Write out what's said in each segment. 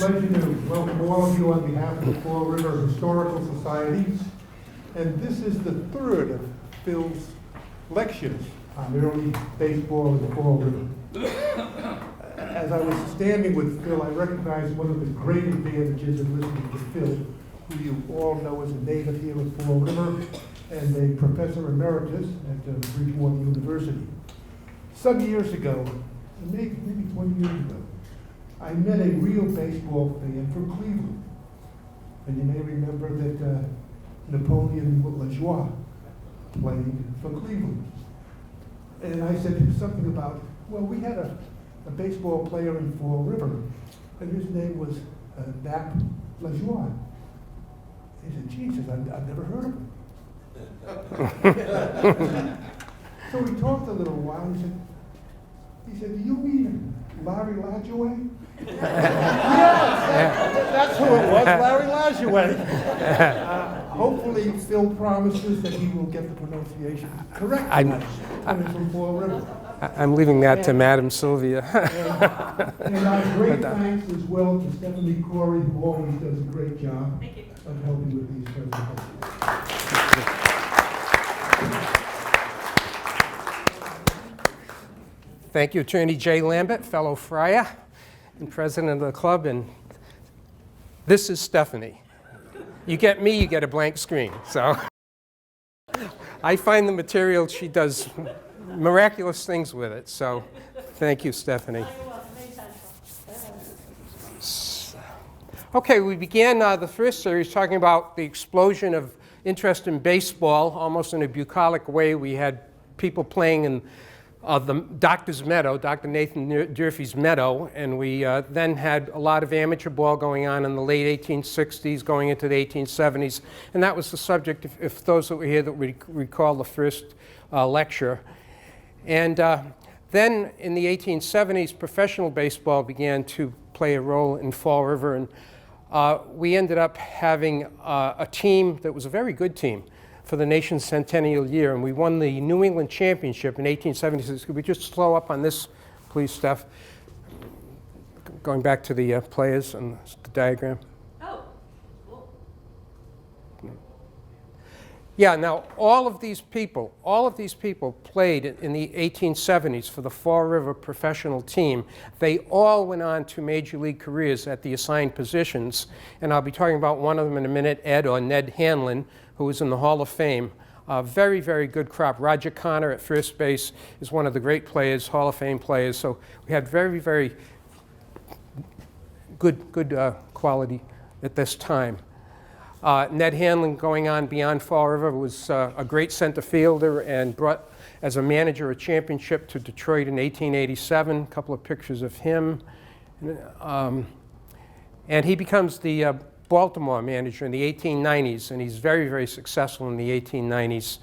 pleasure to welcome all of you on behalf of the Fall River Historical Society. And this is the third of Phil's lectures on early baseball in the Fall River. As I was standing with Phil, I recognized one of the great advantages of listening to Phil, who you all know as a native here at Fall River and a professor emeritus at Bridgewater University. Some years ago, maybe 20 years ago, I met a real baseball fan from Cleveland. And you may remember that Napoleon Lajoie played for Cleveland. And I said something about, well, we had a baseball player in Fall River, and his name was Nap Lajoie. He said, Jesus, I've never heard of him. So we talked a little while. He said, do you mean Larry Lajoie? Yes, that's who it was, Larry Lajoie. Hopefully, Phil promises that he will get the pronunciation correct. From Fall River. I'm leaving that to Madam Silvia. and our great thanks as well to Stephanie Corey, who always does a great job of helping with these presentations. Thank you, Attorney Jay Lambert, fellow Friar and president of the club. And this is Stephanie. You get me, you get a blank screen. So I find the material, she does miraculous things with it. So thank you, Stephanie. Okay, we began the first series talking about the explosion of interest in baseball, almost in a bucolic way. We had people playing in the Doctor's Meadow, Dr. Nathan Durfee's Meadow, and we then had a lot of amateur ball going on in the late 1860s, going into the 1870s, and that was the subject, if those that were here that would recall the first lecture. And then in the 1870s, professional baseball began to play a role in Fall River, and we ended up having a team that was a very good team for the nation's centennial year, and we won the New England Championship in 1876. Could we just slow up on this, please, Steph? Going back to the players and the diagram. Oh, cool. Yeah, now all of these people played in the 1870s for the Fall River professional team. They all went on to major league careers at the assigned positions, and I'll be talking about one of them in a minute, Ed or Ned Hanlon, who was in the Hall of Fame. Very, very good crop. Roger Connor at first base is one of the great players, Hall of Fame players. So we had very, very good quality at this time. Ned Hanlon, going on beyond Fall River, was a great center fielder and brought, as a manager, a championship to Detroit in 1887. A couple of pictures of him. And he becomes the Baltimore manager in the 1890s, and he's very, very successful in the 1890s.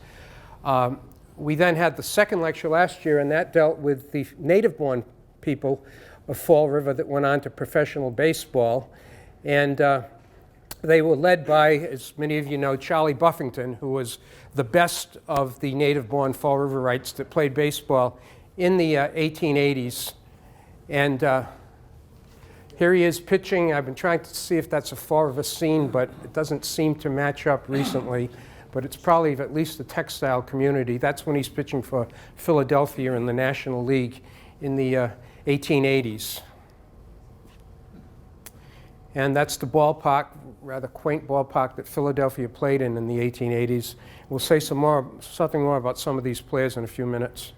We then had the second lecture last year, and that dealt with the native-born people of Fall River that went on to professional baseball. And they were led by, as many of you know, Charlie Buffington, who was the best of the native-born Fall Riverites that played baseball in the 1880s. And here he is pitching. I've been trying to see if that's a Fall River scene, but it doesn't seem to match up recently. But it's probably at least the textile community. That's when he's pitching for Philadelphia in the National League in the 1880s. And that's the ballpark, rather quaint ballpark that Philadelphia played in the 1880s. We'll say something more about some of these players in a few minutes.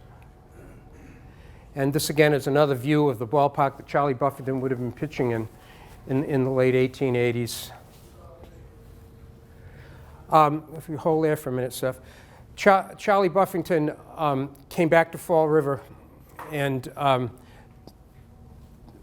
And this, again, is another view of the ballpark that Charlie Buffington would have been pitching in the late 1880s. If you hold there for a minute, Seth. Charlie Buffington came back to Fall River and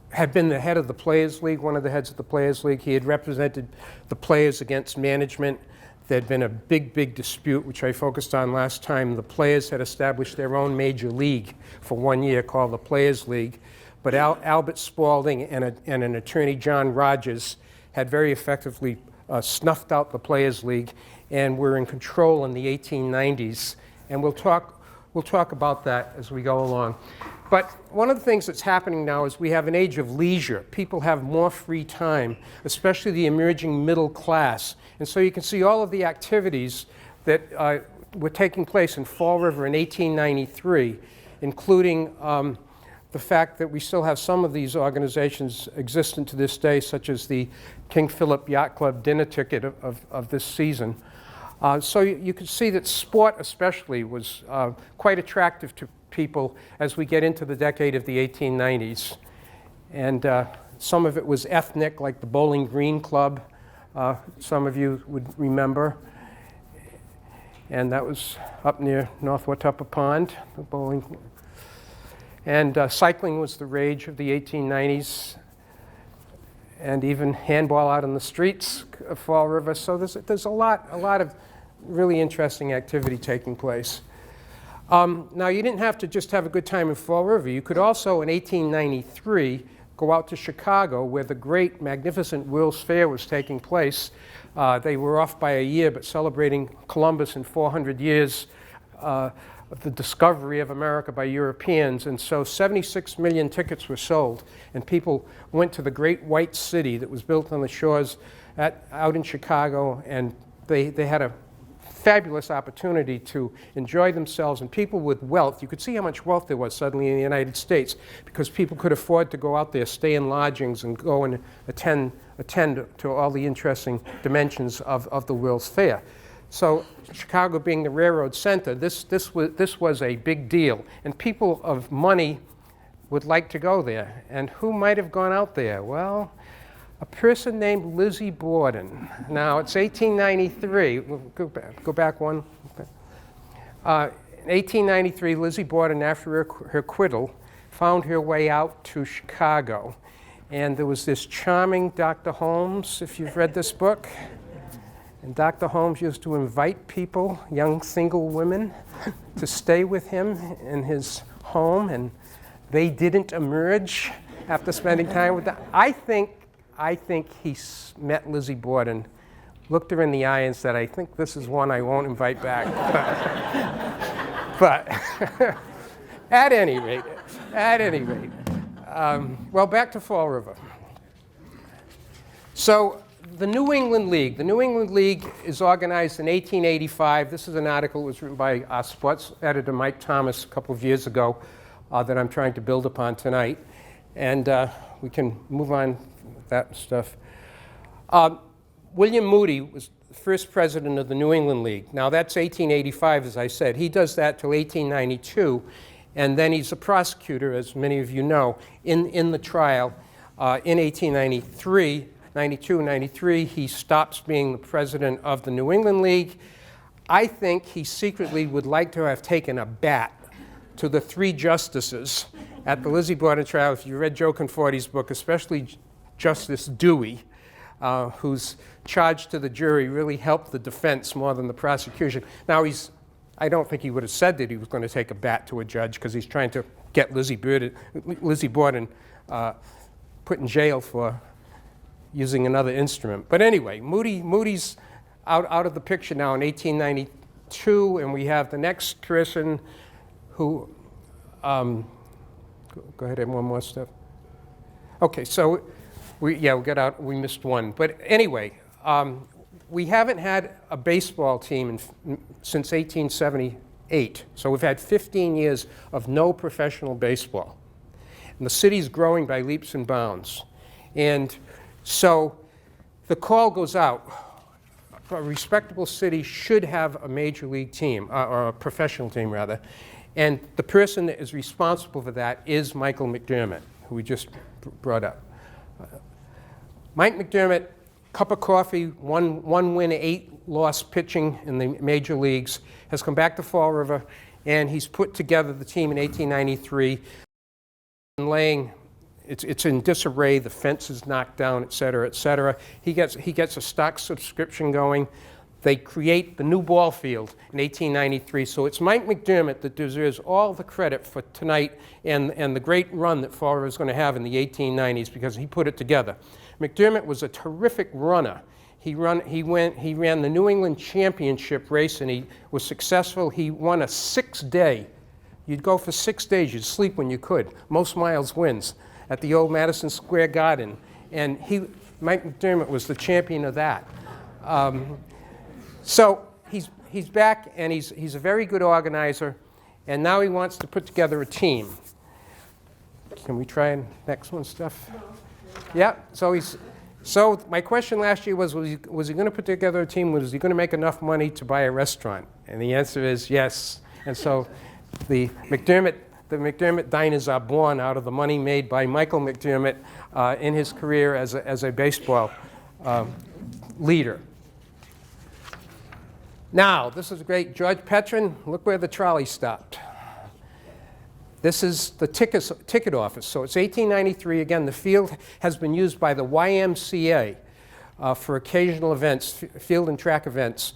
had been the head of the Players League, one of the heads of the Players League. He had represented the players against management. There had been a big dispute, which I focused on last time. The players had established their own major league for 1 year called the Players League. But Albert Spaulding and an attorney, John Rogers, had very effectively snuffed out the Players League and were in control in the 1890s. And we'll talk about that as we go along. But one of the things that's happening now is we have an age of leisure. People have more free time, especially the emerging middle class. And so you can see all of the activities that were taking place in Fall River in 1893, including the fact that we still have some of these organizations existent to this day, such as the King Philip Yacht Club dinner ticket of this season. So you can see that sport especially was quite attractive to people as we get into the decade of the 1890s. And some of it was ethnic, like the Bowling Green Club, some of you would remember. And that was up near North Watuppa Pond, the bowling. And cycling was the rage of the 1890s, and even handball out in the streets of Fall River. So there's a lot of really interesting activity taking place. Now, you didn't have to just have a good time in Fall River. You could also, in 1893, go out to Chicago, where the great, magnificent World's Fair was taking place. They were off by a year, but celebrating Columbus and 400 years of the discovery of America by Europeans. And so 76 million tickets were sold, and people went to the great white city that was built on the shores out in Chicago, and they had a fabulous opportunity to enjoy themselves. And people with wealth, you could see how much wealth there was suddenly in the United States, because people could afford to go out there, stay in lodgings, and go and attend to all the interesting dimensions of the World's Fair. So Chicago being the railroad center, this was a big deal. And people of money would like to go there. And who might have gone out there? Well, a person named Lizzie Borden. Now, it's 1893. We'll go back one. In 1893, Lizzie Borden, after her acquittal, found her way out to Chicago. And there was this charming Dr. Holmes, if you've read this book. And Dr. Holmes used to invite people, young single women, to stay with him in his home. And they didn't emerge after spending time with them. I think he met Lizzie Borden, looked her in the eye and said, I think this is one I won't invite back. But at any rate, well, back to Fall River. So the New England League is organized in 1885. This is an article that was written by our sports editor, Mike Thomas, a couple of years ago that I'm trying to build upon tonight. And we can move on with that stuff. William Moody was the first president of the New England League. Now, that's 1885, as I said. He does that till 1892. And then he's a prosecutor, as many of you know, in the trial. In 1893, 92, 93, he stops being the president of the New England League. I think he secretly would like to have taken a bat to the three justices at the Lizzie Borden trial. If you read Joe Conforti's book, especially Justice Dewey, whose charge to the jury really helped the defense more than the prosecution. Now, I don't think he would have said that he was going to take a bat to a judge, because he's trying to get Lizzie Borden put in jail for using another instrument. But anyway, Moody's out of the picture now in 1892, and we have the next person who, go ahead and one more step. Okay, so we got out, we missed one. But anyway, we haven't had a baseball team since 1878. So we've had 15 years of no professional baseball. And the city's growing by leaps and bounds. And so the call goes out. A respectable city should have a major league team, or a professional team, rather. And the person that is responsible for that is Michael Mcdermott, who we just brought up. Mike Mcdermott, cup of coffee, one win, 8-loss pitching in the major leagues, has come back to Fall River, and he's put together the team in 1893. It's in disarray, the fence is knocked down, et cetera, et cetera. He gets a stock subscription going. They create the new ball field in 1893. So it's Mike Mcdermott that deserves all the credit for tonight and the great run that Fall River is going to have in the 1890s, because he put it together. Mcdermott was a terrific runner. He ran the New England Championship race, and he was successful. He won a 6-day You'd go for 6 days. You'd sleep when you could. Most miles wins at the old Madison Square Garden. And Mike McDermott was the champion of that. So he's back, and he's a very good organizer. And now he wants to put together a team. Can we try and next one stuff? Yeah. So my question last year was he going to put together a team? Was he going to make enough money to buy a restaurant? And the answer is yes. And so the McDermott diners are born out of the money made by Michael McDermott in his career as a baseball leader. Now, this is great. George Petrin, look where the trolley stopped. This is the ticket office. So it's 1893. Again, the field has been used by the YMCA for occasional events, field and track events,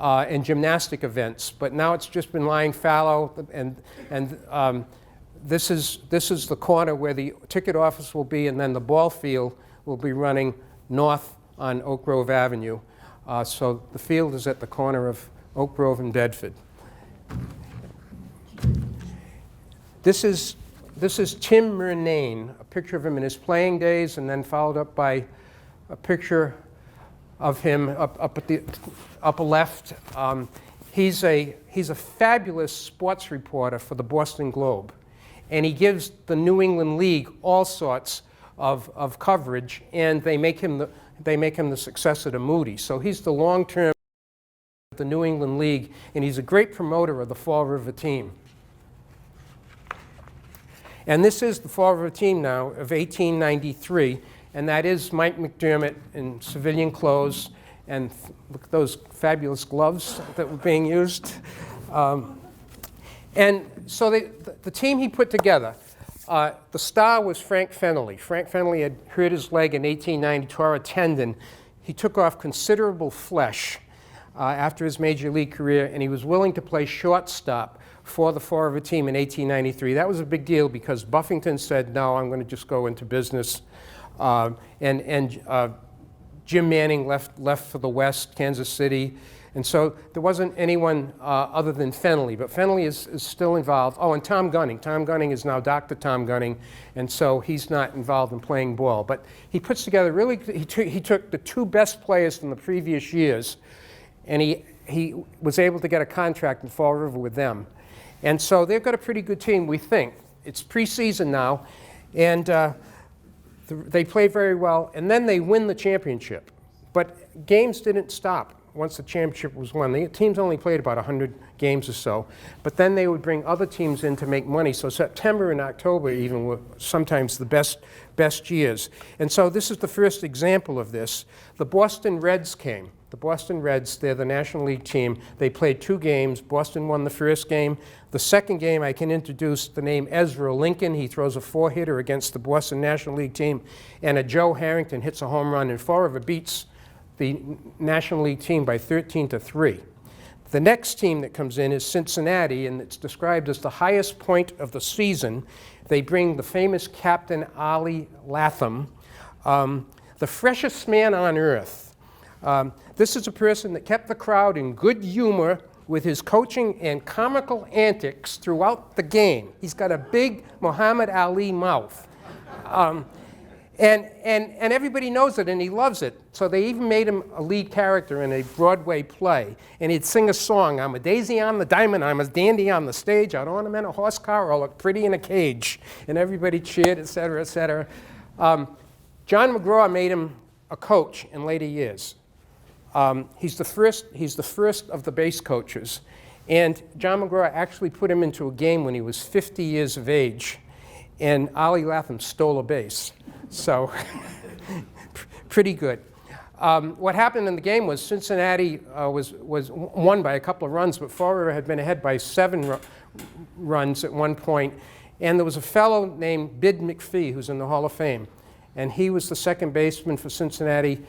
and gymnastic events. But now it's just been lying fallow, and this is the corner where the ticket office will be, and then the ball field will be running north on Oak Grove Avenue. So the field is at the corner of Oak Grove and Bedford. This is Tim Murnane, a picture of him in his playing days, and then followed up by a picture of him up at the upper left. He's a fabulous sports reporter for the Boston Globe, and he gives the New England League all sorts of coverage, and they make him the successor to Moody. So he's the long-term at the New England League, and he's a great promoter of the Fall River team. And this is the Fall River team now of 1893, and that is Mike McDermott in civilian clothes, and look at those fabulous gloves that were being used. And so the team he put together, the star was Frank Fennelly. Frank Fennelly had hurt his leg in 1890, tore a tendon. He took off considerable flesh after his major league career, and he was willing to play shortstop for the Fall River team in 1893. That was a big deal because Buffington said, no, I'm going to just go into business. Jim Manning left for the West, Kansas City. And so there wasn't anyone other than Fennelly, but Fennelly is still involved. Oh, and Tom Gunning. Tom Gunning is now Dr. Tom Gunning, and so he's not involved in playing ball. But he puts together he took the two best players from the previous years, and he was able to get a contract in Fall River with them. And so they've got a pretty good team, we think. It's preseason now, and they play very well, and then they win the championship. But games didn't stop once the championship was won. The teams only played about 100 games or so, but then they would bring other teams in to make money. So September and October even were sometimes the best years. And so this is the first example of this. The Boston Reds came. The Boston Reds, they're the National League team. They played 2 games. Boston won the first game. The second game, I can introduce the name Ezra Lincoln. He throws a 4-hitter against the Boston National League team, and a Joe Harrington hits a home run, and Fall River beats the National League team by 13-3. The next team that comes in is Cincinnati, and it's described as the highest point of the season. They bring the famous Captain Ollie Latham, the freshest man on earth. This is a person that kept the crowd in good humor with his coaching and comical antics throughout the game. He's got a big Muhammad Ali mouth. And everybody knows it, and he loves it. So they even made him a lead character in a Broadway play. And he'd sing a song, I'm a daisy on the diamond, I'm a dandy on the stage, I'd ornament a horse car, or look pretty in a cage. And everybody cheered, et cetera, et cetera. John McGraw made him a coach in later years. He's the first of the base coaches. And John McGraw actually put him into a game when he was 50 years of age. And Ollie Latham stole a base. So pretty good. What happened in the game was Cincinnati was won by a couple of runs, but Fall River had been ahead by 7 runs at one point. And there was a fellow named Bid McPhee who's in the Hall of Fame. And he was the second baseman for Cincinnati.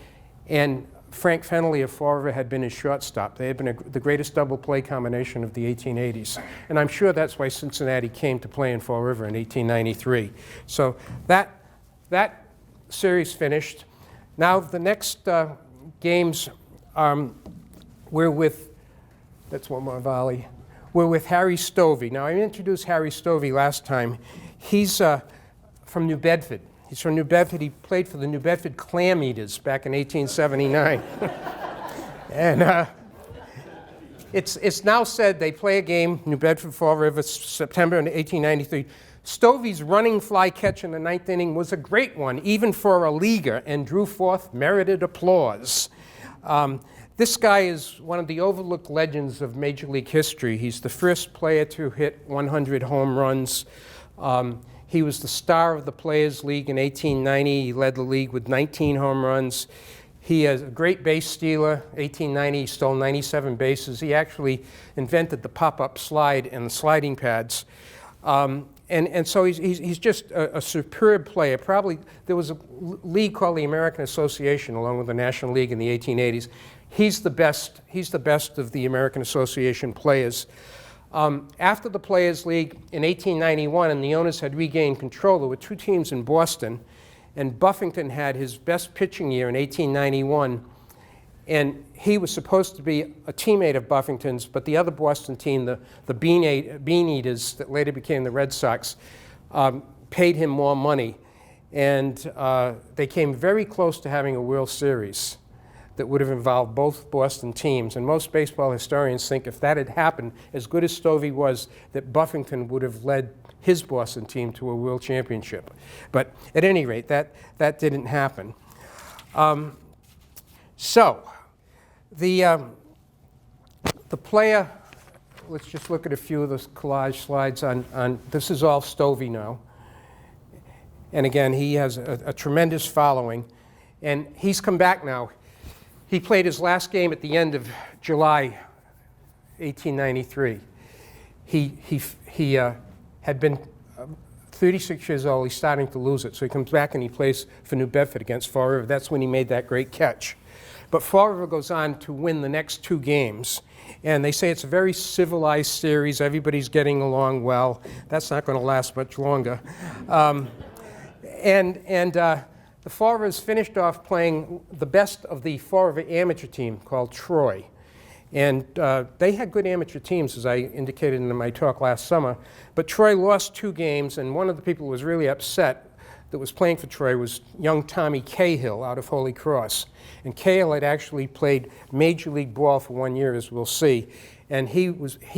And Frank Fennelly of Fall River had been his shortstop. They had been the greatest double play combination of the 1880s. And I'm sure that's why Cincinnati came to play in Fall River in 1893. So that series finished. Now the next games we're with, that's one more volley. were with Harry Stovey. Now, I introduced Harry Stovey last time. He's from New Bedford. He's from New Bedford. He played for the New Bedford Clam Eaters back in 1879. And it's now said they play a game, New Bedford, Fall River, September 1893. Stovey's running fly catch in the ninth inning was a great one, even for a leaguer, and drew forth merited applause. This guy is one of the overlooked legends of Major League history. He's the first player to hit 100 home runs. He was the star of the Players League in 1890. He led the league with 19 home runs. He is a great base stealer. 1890, he stole 97 bases. He actually invented the pop-up slide and the sliding pads. And so he's just a superb player. Probably there was a league called the American Association along with the National League in the 1880s. He's the best of the American Association players. After the Players League in 1891 and the owners had regained control, there were two teams in Boston, and Buffington had his best pitching year in 1891, and he was supposed to be a teammate of Buffington's, but the other Boston team, the Bean Eaters that later became the Red Sox, paid him more money, and they came very close to having a World Series that would have involved both Boston teams. And most baseball historians think if that had happened, as good as Stovey was, that Buffington would have led his Boston team to a world championship. But at any rate, that didn't happen. So the player, let's just look at a few of those collage slides on this is all Stovey now. And again, he has a tremendous following. And he's come back now. He played his last game at the end of July 1893. He had been 36 years old. He's starting to lose it. So he comes back and he plays for New Bedford against Fall River. That's when he made that great catch. But Fall River goes on to win the next two games. And they say it's a very civilized series. Everybody's getting along well. That's not going to last much longer. The Fall Rivers finished off playing the best of the Fall River amateur team called Troy. And they had good amateur teams, as I indicated in my talk last summer. But Troy lost two games, and one of the people who was really upset that was playing for Troy was young Tommy Cahill out of Holy Cross. And Cahill had actually played Major League ball for 1 year, as we'll see. And he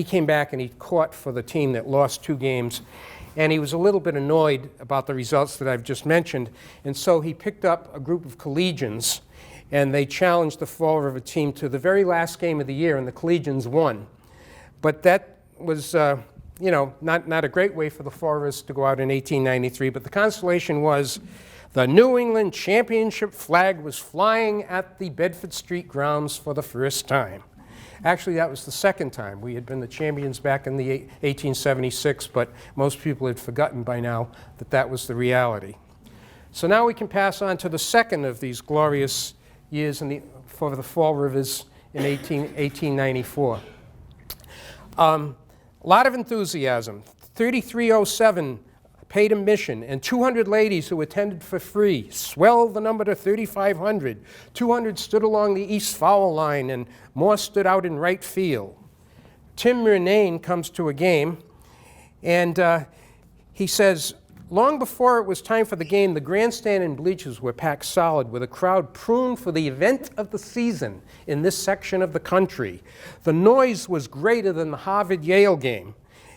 came back and he caught for the team that lost two games. And he was a little bit annoyed about the results that I've just mentioned. And so he picked up a group of collegians, and they challenged the Fall River team to the very last game of the year, and the collegians won. But that was, not a great way for the Fall Rivers to go out in 1893. But the consolation was the New England Championship flag was flying at the Bedford Street grounds for the first time. Actually, that was the second time. We had been the champions back in the 1876, but most people had forgotten by now that that was the reality. So now we can pass on to the second of these glorious years for the Fall Rivers in 1894. A lot of enthusiasm. 3307 paid admission, and 200 ladies who attended for free swelled the number to 3,500. 200 stood along the east foul line, and more stood out in right field. Tim Murnane comes to a game, and he says, long before it was time for the game, the grandstand and bleachers were packed solid with a crowd pruned for the event of the season in this section of the country. The noise was greater than the Harvard-Yale game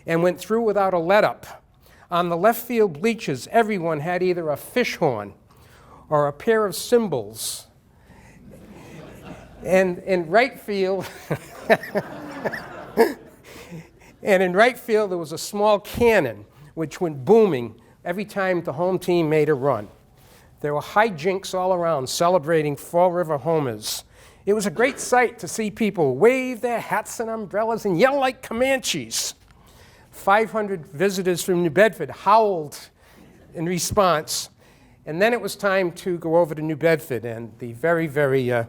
and went through without a let-up. On the left field bleachers, everyone had either a fish horn or a pair of cymbals. And in right field, there was a small cannon which went booming every time the home team made a run. There were hijinks all around celebrating Fall River homers. It was a great sight to see people wave their hats and umbrellas and yell like Comanches. 500 visitors from New Bedford howled in response. And then it was time to go over to New Bedford, and the very, very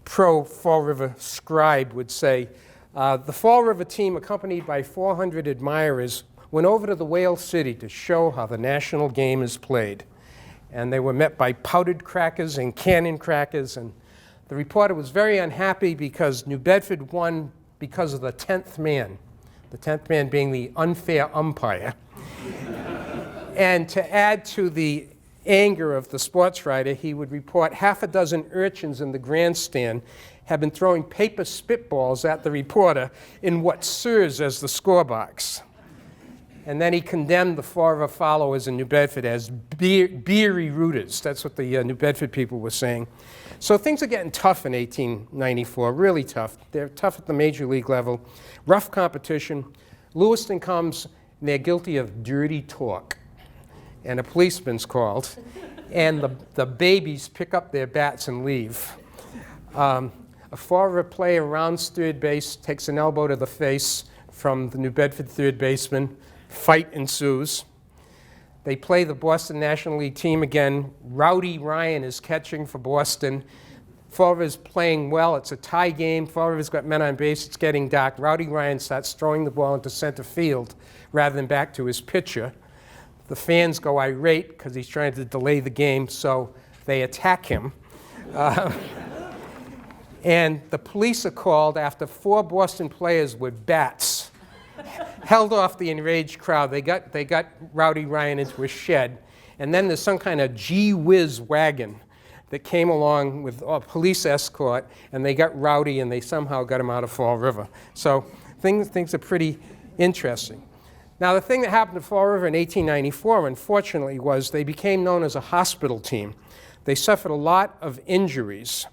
pro-Fall River scribe would say, the Fall River team, accompanied by 400 admirers, went over to the Whale City to show how the national game is played. And they were met by powdered crackers and cannon crackers, and the reporter was very unhappy because New Bedford won because of the 10th man. the 10th man being the unfair umpire. And to add to the anger of the sports writer, he would report half a dozen urchins in the grandstand have been throwing paper spitballs at the reporter in what serves as the scorebox. And then he condemned the Fall River followers in New Bedford as beery rooters. That's what the New Bedford people were saying. So things are getting tough in 1894, really tough. They're tough at the major league level. Rough competition. Lewiston comes, and they're guilty of dirty talk. And a policeman's called, and the babies pick up their bats and leave. A Fall River player rounds third base, takes an elbow to the face from the New Bedford third baseman. Fight ensues. They play the Boston National League team again. Rowdy Ryan is catching for Boston. Fall River's playing well. It's a tie game. Fall River's got men on base. It's getting dark. Rowdy Ryan starts throwing the ball into center field rather than back to his pitcher. The fans go irate because he's trying to delay the game, so they attack him. And the police are called after 4 Boston players with bats held off the enraged crowd. They got Rowdy Ryan into a shed, and then there's some kind of gee-whiz wagon that came along with a police escort, and they got Rowdy, and they somehow got him out of Fall River. So things are pretty interesting. Now, the thing that happened to Fall River in 1894, unfortunately, was they became known as a hospital team. They suffered a lot of injuries.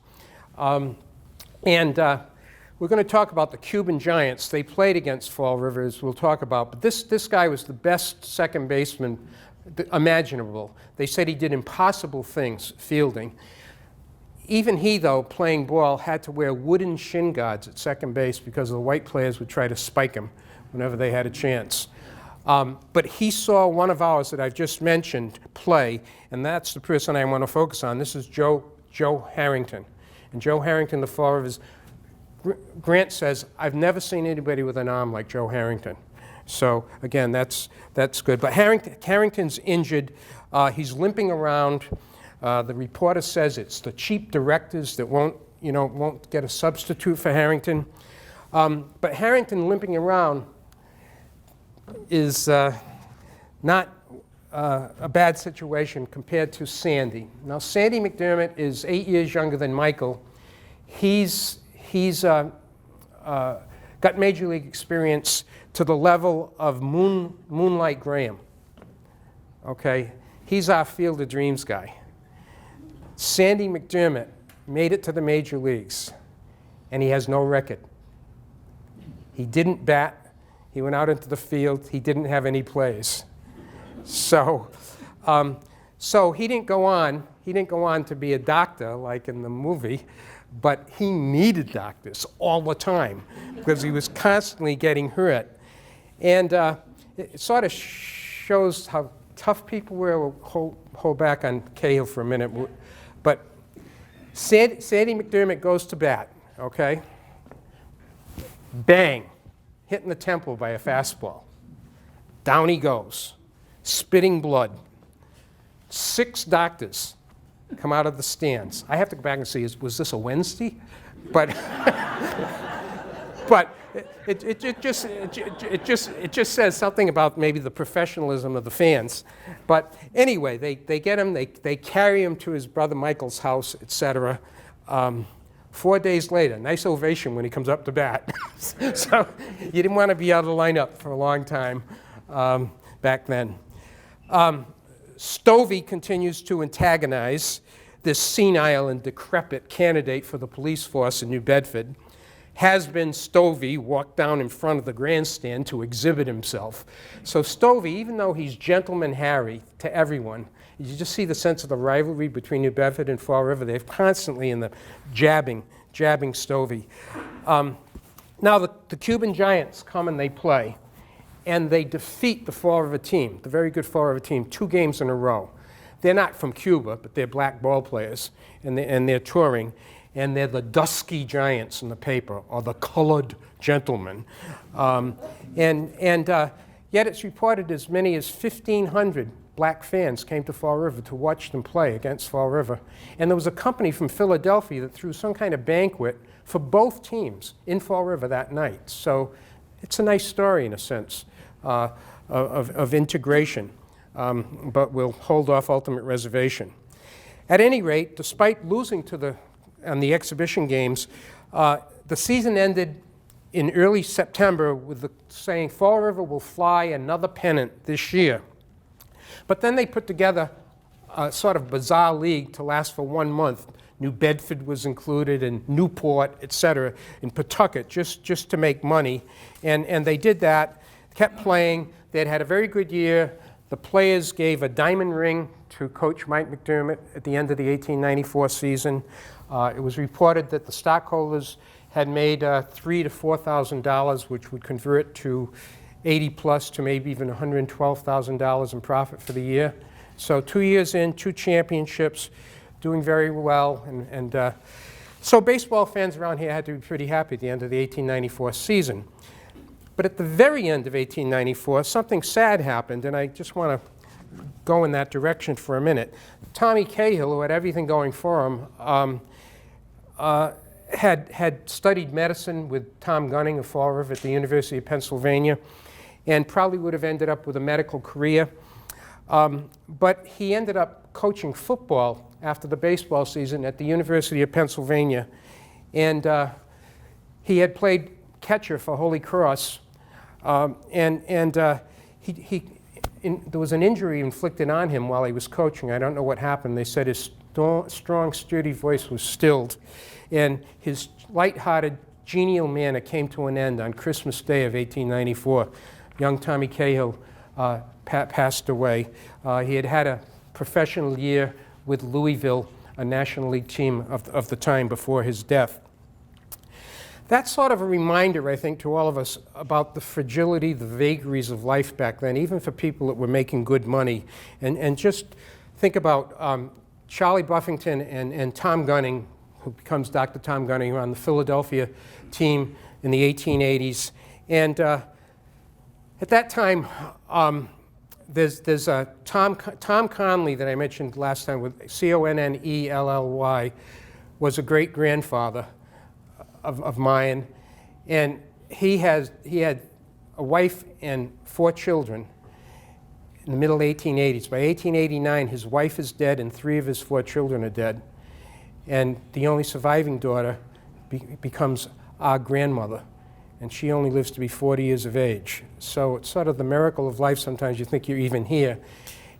We're going to talk about the Cuban Giants. They played against Fall River, as we'll talk about. But this guy was the best second baseman imaginable. They said he did impossible things fielding. Even he, though, playing ball, had to wear wooden shin guards at second base because the white players would try to spike him whenever they had a chance. But he saw one of ours that I've just mentioned play, and that's the person I want to focus on. This is Joe Harrington. And Joe Harrington, the Fall River's, Grant says, I've never seen anybody with an arm like Joe Harrington. So again, that's good. But Harrington's injured. He's limping around. The reporter says it's the cheap directors that won't get a substitute for Harrington. But Harrington limping around is not a bad situation compared to Sandy. Now, Sandy McDermott is 8 years younger than Michael. He's got major league experience to the level of Moonlight Graham. Okay, he's our Field of Dreams guy. Sandy McDermott made it to the major leagues, and he has no record. He didn't bat. He went out into the field. He didn't have any plays. So he didn't go on. He didn't go on to be a doctor like in the movie, but he needed doctors all the time because he was constantly getting hurt. And it sort of shows how tough people were. We'll hold back on Cahill for a minute. But Sandy McDermott goes to bat, okay? Bang. Hit in the temple by a fastball. Down he goes, spitting blood. 6 doctors come out of the stands. I have to go back and see, was this a Wednesday? But it just says something about maybe the professionalism of the fans. But anyway, they get him, they carry him to his brother Michael's house, etc. 4 days later, nice ovation when he comes up to bat. So you didn't want to be out of the lineup for a long time back then. Stovey continues to antagonize this senile and decrepit candidate for the police force in New Bedford. Has-been Stovey walked down in front of the grandstand to exhibit himself. So Stovey, even though he's Gentleman Harry to everyone, you just see the sense of the rivalry between New Bedford and Fall River. They're constantly in the jabbing Stovey. Now the Cuban Giants come and they play, and they defeat the Fall River team, the very good Fall River team, 2 games in a row. They're not from Cuba, but they're black ball players, and they're touring, and they're the dusky giants in the paper, or the colored gentlemen. Yet it's reported as many as 1,500 black fans came to Fall River to watch them play against Fall River. And there was a company from Philadelphia that threw some kind of banquet for both teams in Fall River that night. So it's a nice story in a sense of integration, but we'll hold off ultimate reservation. At any rate, despite losing on the exhibition games, the season ended in early September with the saying, Fall River will fly another pennant this year. But then they put together a sort of bizarre league to last for 1 month. New Bedford was included, and Newport, et cetera, in Pawtucket, just to make money. And they did that, kept playing. They'd had a very good year. The players gave a diamond ring to Coach Mike Mcdermott at the end of the 1894 season. It was reported that the stockholders had made $3,000 to $4,000, which would convert to 80 plus to maybe even $112,000 in profit for the year. So 2 years in, 2 championships, doing very well. And so baseball fans around here had to be pretty happy at the end of the 1894 season. But at the very end of 1894, something sad happened, and I just want to go in that direction for a minute. Tommy Cahill, who had everything going for him, had studied medicine with Tom Gunning of Fall River at the University of Pennsylvania, and probably would have ended up with a medical career. But he ended up coaching football after the baseball season at the University of Pennsylvania. And he had played catcher for Holy Cross. There was an injury inflicted on him while he was coaching. I don't know what happened. They said his strong, sturdy voice was stilled. And his lighthearted, genial manner came to an end on Christmas Day of 1894. Young Tommy Cahill passed away. He had had a professional year with Louisville, a National League team of the time before his death. That's sort of a reminder, I think, to all of us about the fragility, the vagaries of life back then, even for people that were making good money. And just think about Charlie Buffington and Tom Gunning, who becomes Dr. Tom Gunning, on the Philadelphia team in the 1880s. And at that time, there's Tom Kahnle that I mentioned last time with Connelly, was a great-grandfather of mine. And he had a wife and 4 children in the middle 1880s. By 1889, his wife is dead and 3 of his 4 children are dead. And the only surviving daughter becomes our grandmother. And she only lives to be 40 years of age. So it's sort of the miracle of life. Sometimes you think you're even here.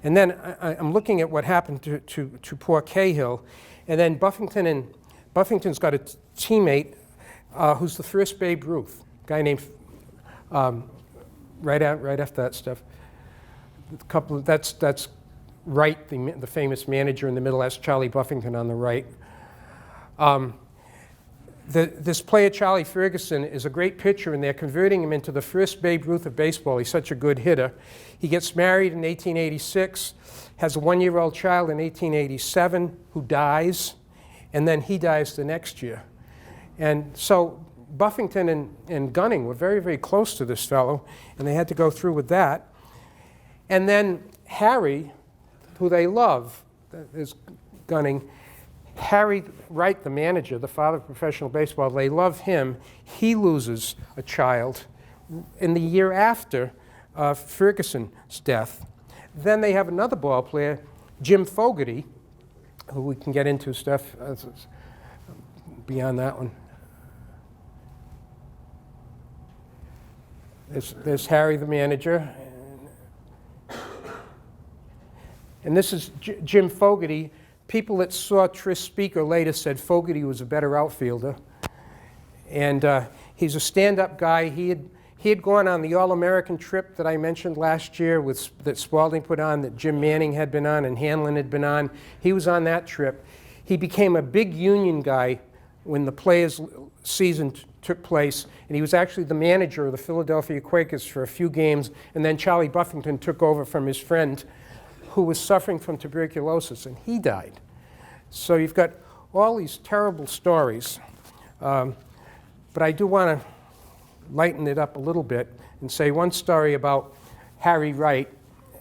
And then I'm looking at what happened to poor Cahill. And then Buffington's got a teammate who's the first Babe Ruth, a guy named, right after that stuff. That's Wright, the famous manager in the middle. That's Charlie Buffington on the right. This player, Charlie Ferguson, is a great pitcher, and they're converting him into the first Babe Ruth of baseball. He's such a good hitter. He gets married in 1886, has a 1-year-old child in 1887 who dies, and then he dies the next year. And so Buffington and Gunning were very, very close to this fellow, and they had to go through with that. And then Harry, who they love, is Gunning. Harry Wright, the manager, the father of professional baseball, they love him. He loses a child in the year after Ferguson's death. Then they have another ball player, Jim Fogarty, who we can get into stuff beyond that one. There's Harry, the manager. And this is Jim Fogarty. People that saw Tris Speaker later said Fogarty was a better outfielder. And he's a stand-up guy. He had gone on the All-American trip that I mentioned last year that Spalding put on, that Jim Manning had been on and Hanlon had been on. He was on that trip. He became a big union guy when the Players' season took place, and he was actually the manager of the Philadelphia Quakers for a few games, and then Charlie Buffington took over from his friend who was suffering from tuberculosis, and he died. So you've got all these terrible stories, but I do want to lighten it up a little bit and say one story about Harry Wright.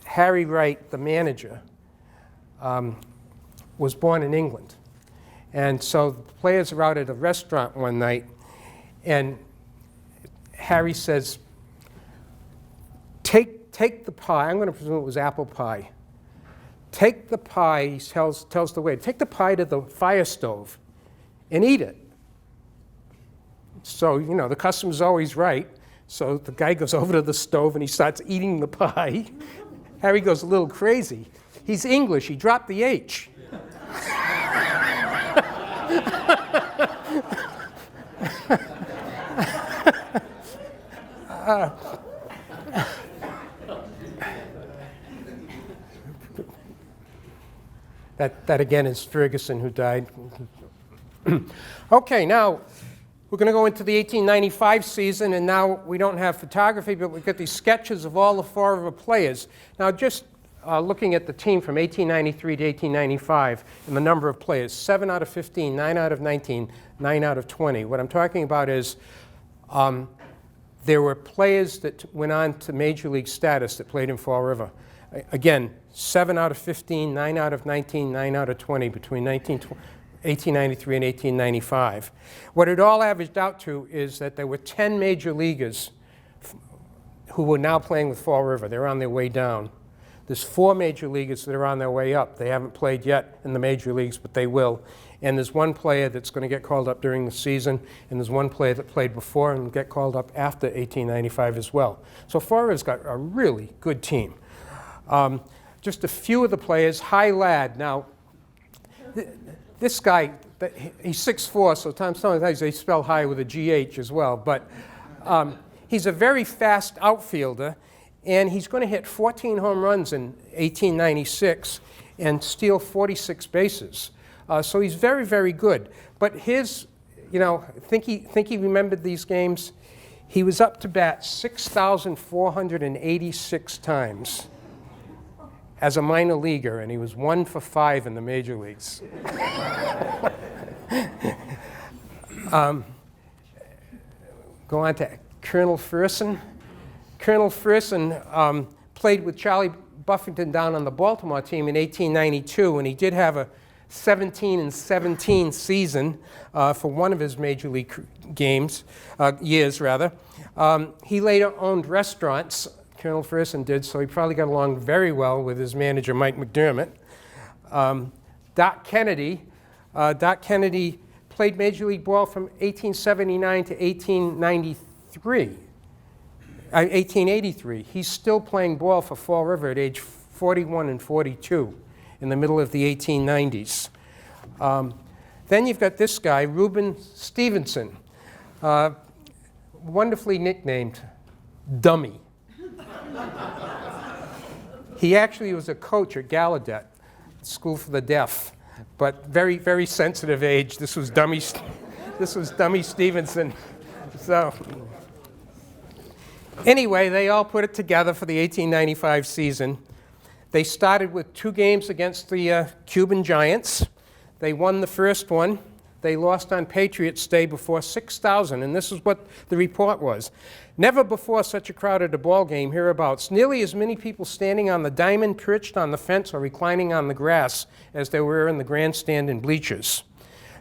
Harry Wright, the manager, was born in England. And so the players are out at a restaurant one night, and Harry says, take the pie. I'm going to presume it was apple pie. Take the pie, he tells the waiter, take the pie to the fire stove and eat it. So, you know, the customer's always right. So the guy goes over to the stove and he starts eating the pie. Harry goes a little crazy. He's English, he dropped the H. That again is Ferguson who died. Okay, now we're going to go into the 1895 season, and now we don't have photography, but we've got these sketches of all the Fall River players. Now, just looking at the team from 1893 to 1895 and the number of players, 7 out of 15, 9 out of 19, 9 out of 20. What I'm talking about is there were players that went on to Major League status that played in Fall River. Again, 7 out of 15, 9 out of 19, 9 out of 20 between 1893 and 1895. What it all averaged out to is that there were 10 major leaguers who were now playing with Fall River. They're on their way down. There's 4 major leaguers that are on their way up. They haven't played yet in the major leagues, but they will. And there's 1 player that's going to get called up during the season, and there's 1 player that played before and will get called up after 1895 as well. So Fall River's got a really good team. Just a few of the players. High Lad. Now, this guy, he's 6'4", so sometimes they spell high with a GH as well. But he's a very fast outfielder, and he's going to hit 14 home runs in 1896 and steal 46 bases. So he's very, very good. But his, you know, think he remembered these games? He was up to bat 6,486 times as a minor leaguer, and he was 1 for 5 in the major leagues. Go on to Colonel Ferguson. Colonel Ferguson played with Charlie Buffington down on the Baltimore team in 1892, and he did have a 17-17 season for one of his major league years. He later owned restaurants. Colonel Ferguson did, so he probably got along very well with his manager, Mike Mcdermott. Doc Kennedy played Major League ball from 1879 to 1883. He's still playing ball for Fall River at age 41 and 42 in the middle of the 1890s. Then you've got this guy, Ruben Stevenson, wonderfully nicknamed Dummy. He actually was a coach at Gallaudet, School for the Deaf, but very, very sensitive age. This was Dummy Stevenson. So anyway, they all put it together for the 1895 season. They started with 2 games against the Cuban Giants. They won the first one. They lost on Patriots' Day before 6,000, and this is what the report was. Never before such a crowded a ball game hereabouts. Nearly as many people standing on the diamond, perched on the fence, or reclining on the grass as there were in the grandstand and bleachers.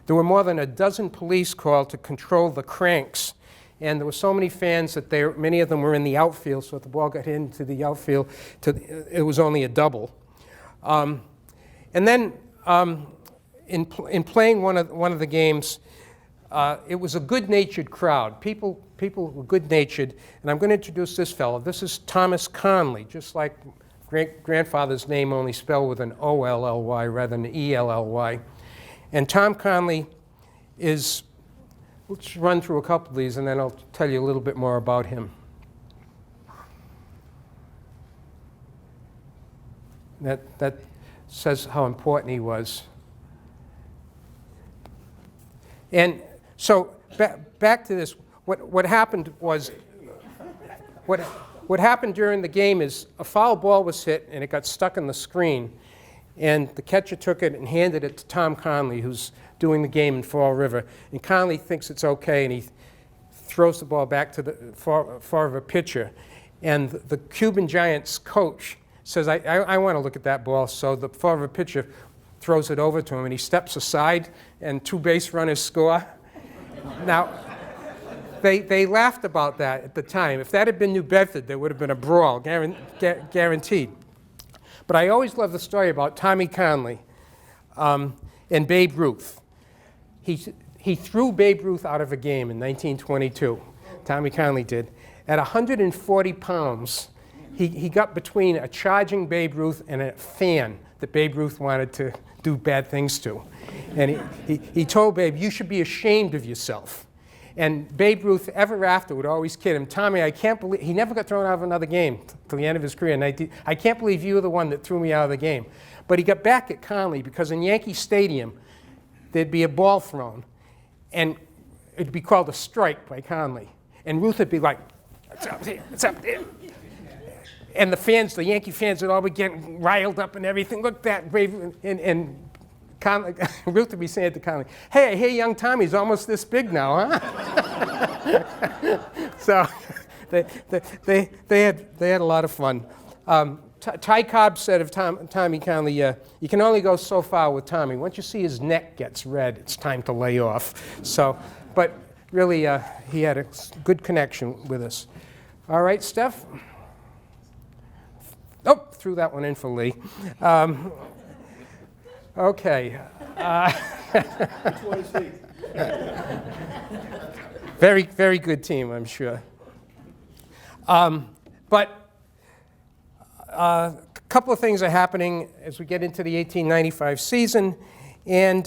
There were more than a dozen police called to control the cranks, and there were so many fans that many of them were in the outfield, so if the ball got into the outfield, it was only a double. And then in playing one of the games, it was a good-natured crowd. People were good-natured, and I'm going to introduce this fellow. This is Thomas Kahnle, just like grandfather's name, only spelled with an O-L-L-Y rather than an E-L-L-Y. And Tom Kahnle is, let's run through a couple of these, and then I'll tell you a little bit more about him. That says how important he was. And so back to this. What happened was, what happened during the game is a foul ball was hit and it got stuck in the screen, and the catcher took it and handed it to Tom Kahnle, who's doing the game in Fall River. And Kahnle thinks it's okay, and he throws the ball back to the Fall River pitcher. And the Cuban Giants coach says, I want to look at that ball. So the Fall River pitcher throws it over to him, and he steps aside, and 2 base runners score. Now, They laughed about that at the time. If that had been New Bedford, there would have been a brawl, guaranteed. But I always love the story about Tommy Kahnle and Babe Ruth. He threw Babe Ruth out of a game in 1922. Tommy Kahnle did. At 140 pounds, he got between a charging Babe Ruth and a fan that Babe Ruth wanted to do bad things to. And he told Babe, "You should be ashamed of yourself." And Babe Ruth, ever after, would always kid him, "Tommy, I can't believe," he never got thrown out of another game till the end of his career. "I can't believe you were the one that threw me out of the game." But he got back at Kahnle because in Yankee Stadium, there'd be a ball thrown, and it'd be called a strike by Kahnle. And Ruth would be like, "What's up there? What's up there?" And the Yankee fans would all be getting riled up and everything. "Look, that brave," and Ruth would be saying to Connelly, "Hey, I hear young Tommy's almost this big now, huh?" So they had a lot of fun. Ty Cobb said of Tommy Kahnle, "You can only go so far with Tommy. Once you see his neck gets red, it's time to lay off." So, but really, he had a good connection with us. All right, Steph? Oh, threw that one in for Lee. Okay. Very, very good team, I'm sure. But a couple of things are happening as we get into the 1895 season, and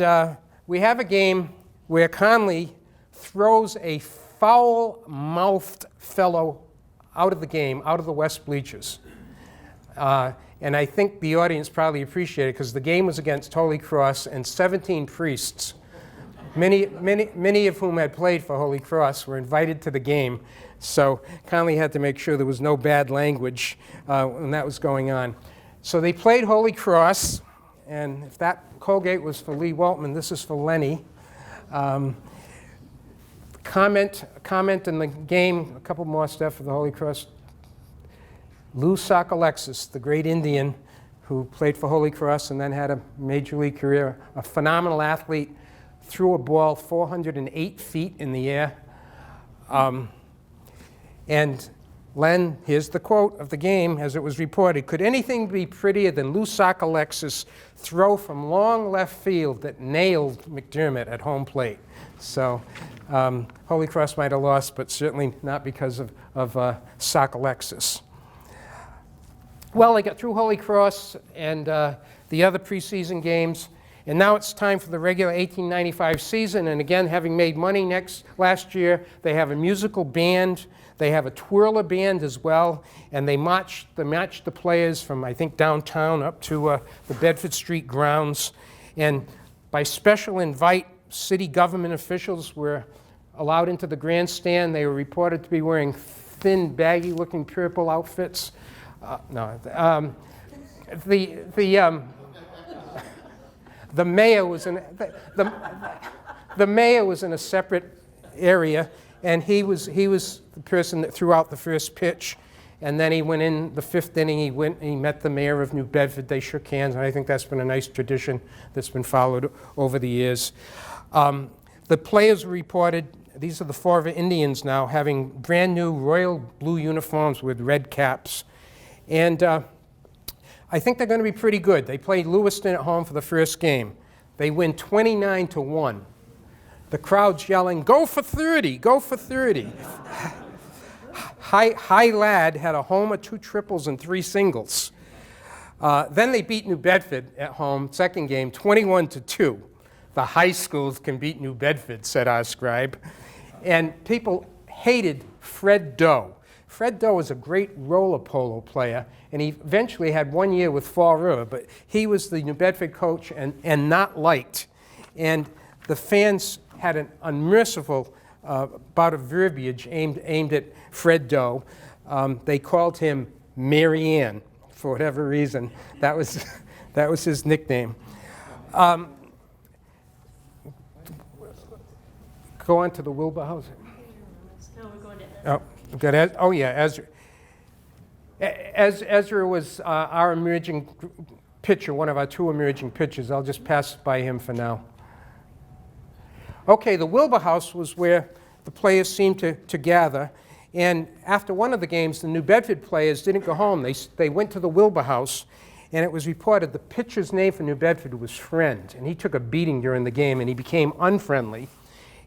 we have a game where Kahnle throws a foul-mouthed fellow out of the game, out of the West bleachers. And I think the audience probably appreciated it because the game was against Holy Cross, and 17 priests, many of whom had played for Holy Cross, were invited to the game. So Kahnle had to make sure there was no bad language when that was going on. So they played Holy Cross, and if that Colgate was for Lee Waltman, this is for Lenny. Comment in the game, a couple more stuff for the Holy Cross. Lou Sockalexis, the great Indian who played for Holy Cross and then had a major league career, a phenomenal athlete, threw a ball 408 feet in the air. And Len, here's the quote of the game as it was reported: "Could anything be prettier than Lou Sockalexis' throw from long left field that nailed Mcdermott at home plate?" So Holy Cross might have lost, but certainly not because of Sockalexis. Well, they got through Holy Cross and the other preseason games, and now it's time for the regular 1895 season. And again, having made money last year, they have a musical band. They have a twirler band as well, and they match the players from, I think, downtown up to the Bedford Street grounds. And by special invite, city government officials were allowed into the grandstand. They were reported to be wearing thin, baggy-looking purple outfits. The mayor was in the mayor was in a separate area, and he was the person that threw out the first pitch. And then he went in the fifth inning. He went and he met the mayor of New Bedford. They shook hands, and I think that's been a nice tradition that's been followed over the years. The players were reported. These are the Forever Indians now, having brand new royal blue uniforms with red caps. And I think they're going to be pretty good. They played Lewiston at home for the first game. They win 29-1. The crowd's yelling, "Go for 30, go for 30. High Lad had a homer, 2 triples, and 3 singles. Then they beat New Bedford at home, second game, 21-2. The high schools can beat New Bedford, said our scribe. And people hated Fred Doe. Fred Doe was a great roller polo player, and he eventually had 1 year with Fall River, but he was the New Bedford coach and not liked. And the fans had an unmerciful bout of verbiage aimed at Fred Doe. They called him Mary Ann for whatever reason. That was his nickname. Go on to the Wilbur House. No, we're going to Ezra. Oh, got Ezra. Oh yeah, Ezra. Ezra was our emerging pitcher, one of our 2 emerging pitchers. I'll just pass by him for now. Okay, the Wilbur House was where the players seemed to gather. And after one of the games, the New Bedford players didn't go home. They went to the Wilbur House, and it was reported the pitcher's name for New Bedford was Friend, and he took a beating during the game, and he became unfriendly.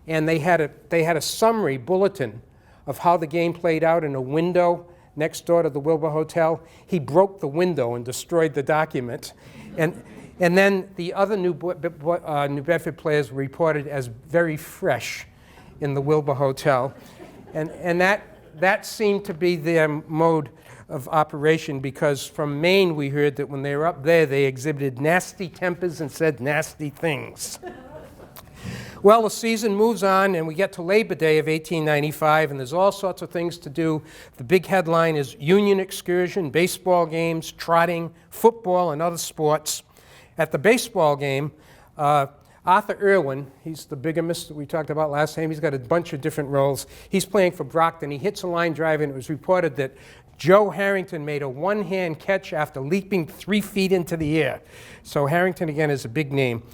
And they had a summary bulletin of how the game played out in a window next door to the Wilbur Hotel. He broke the window and destroyed the document. And then the other New Bedford players were reported as very fresh in the Wilbur Hotel. And that seemed to be their mode of operation, because from Maine we heard that when they were up there they exhibited nasty tempers and said nasty things. Well, the season moves on, and we get to Labor Day of 1895, and there's all sorts of things to do. The big headline is Union excursion, baseball games, trotting, football, and other sports. At the baseball game, Arthur Irwin, he's the bigamist that we talked about last time. He's got a bunch of different roles. He's playing for Brockton. He hits a line drive, and it was reported that Joe Harrington made a one-hand catch after leaping 3 feet into the air. So Harrington, again, is a big name.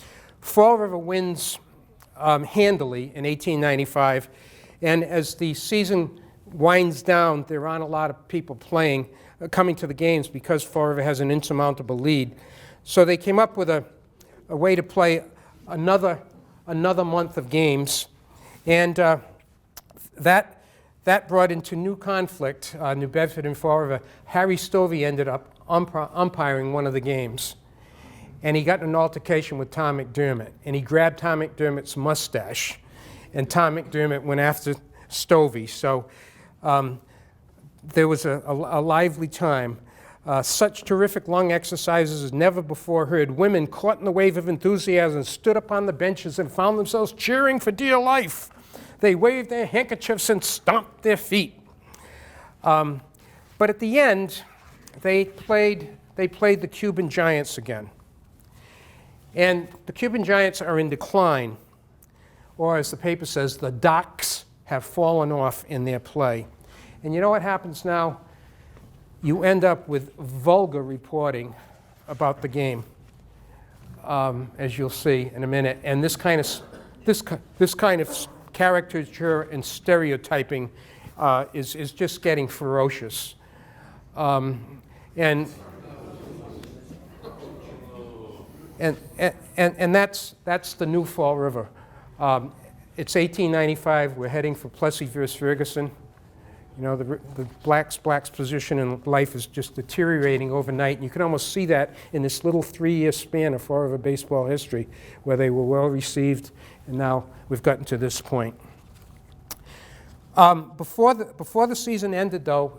Fall River wins handily in 1895, and as the season winds down, there aren't a lot of people coming to the games because Fall River has an insurmountable lead. So they came up with a way to play another month of games, and that brought into new conflict, New Bedford and Fall River. Harry Stovey ended up umpiring one of the games, and he got in an altercation with Tom Mcdermott, and he grabbed Tom McDermott's mustache, and Tom McDermott went after Stovey. So there was a lively time. Such terrific lung exercises as never before heard. Women caught in the wave of enthusiasm stood upon the benches and found themselves cheering for dear life. They waved their handkerchiefs and stomped their feet. But at the end, they played the Cuban Giants again. And the Cuban Giants are in decline, or as the paper says, the docks have fallen off in their play. And you know what happens now? You end up with vulgar reporting about the game, as you'll see in a minute. And this kind of caricature and stereotyping is just getting ferocious. And that's the new Fall River. It's 1895. We're heading for Plessy versus Ferguson. You know, the blacks' position in life is just deteriorating overnight. And you can almost see that in this little 3-year span of Fall River baseball history, where they were well received, and now we've gotten to this point. Before the season ended, though,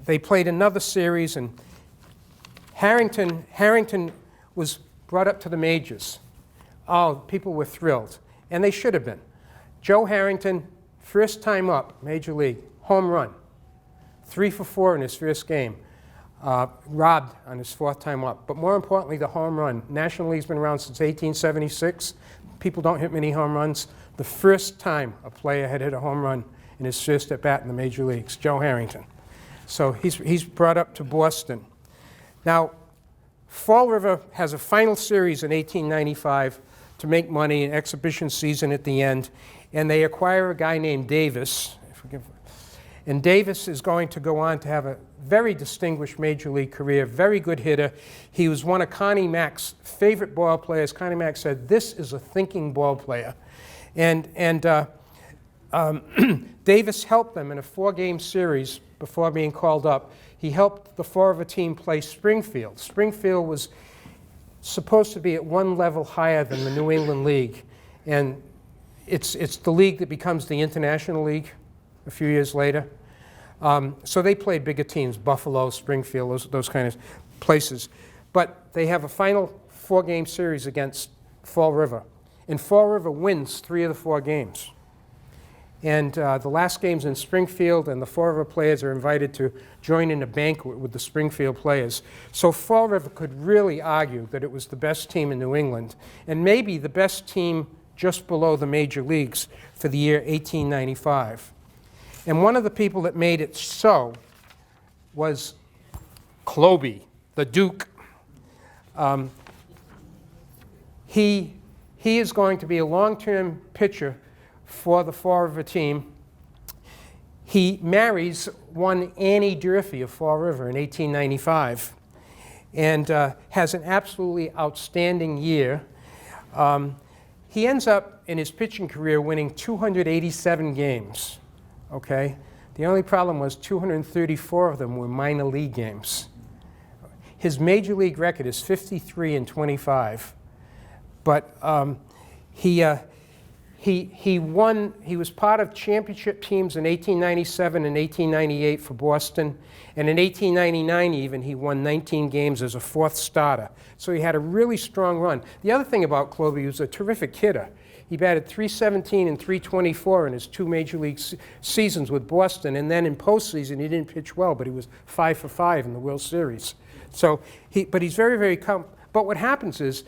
they played another series, and Harrington was brought up to the majors. Oh, people were thrilled, and they should have been. Joe Harrington, first time up, Major League, home run, 3 for 4 in his first game, robbed on his 4th time up. But more importantly, the home run. National League's been around since 1876. People don't hit many home runs. The first time a player had hit a home run in his first at bat in the major leagues, Joe Harrington. So he's brought up to Boston. Now, Fall River has a final series in 1895 to make money, an exhibition season at the end, and they acquire a guy named Davis. And Davis is going to go on to have a very distinguished major league career, very good hitter. He was one of Connie Mack's favorite ball players. Connie Mack said, "This is a thinking ball player." And Davis helped them in a 4-game series before being called up. He helped the Fall River team play Springfield. Springfield was supposed to be at one level higher than the New England League. And it's the league that becomes the International League a few years later. So they played bigger teams, Buffalo, Springfield, those kind of places. But they have a final 4-game series against Fall River. And Fall River wins 3 of the 4 games. And the last game's in Springfield, and the Fall River players are invited to join in a banquet with the Springfield players. So Fall River could really argue that it was the best team in New England, and maybe the best team just below the major leagues for the year 1895. And one of the people that made it so was Cloby, the Duke. He is going to be a long-term pitcher for the Fall River team. He marries one Annie Durfee of Fall River in 1895 and has an absolutely outstanding year. He ends up in his pitching career winning 287 games, okay? The only problem was 234 of them were minor league games. His major league record is 53-25, but he was part of championship teams in 1897 and 1898 for Boston, and in 1899 even he won 19 games as a fourth starter. So he had a really strong run. The other thing about Klobe, he was a terrific hitter. He batted .317 and .324 in his two major league seasons with Boston, and then in postseason he didn't pitch well, but he was 5 for 5 in the World Series. So but he's very, very but what happens is,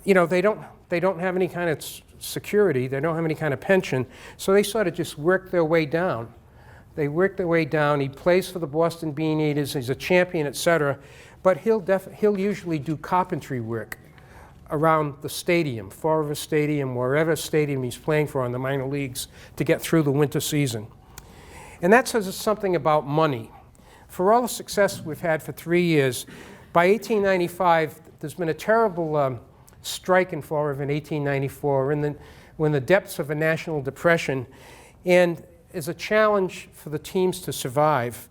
you know, they don't have any kind of security, they don't have any kind of pension, so they sort of just work their way down. They work their way down. He plays for the Boston Bean Eaters, he's a champion, etc. But he'll usually do carpentry work around the stadium, Fall River Stadium, wherever stadium he's playing for in the minor leagues, to get through the winter season. And that says something about money. For all the success we've had for 3 years, by 1895, there's been a terrible strike in Fall River in 1894, when the depths of a national depression, and is a challenge for the teams to survive,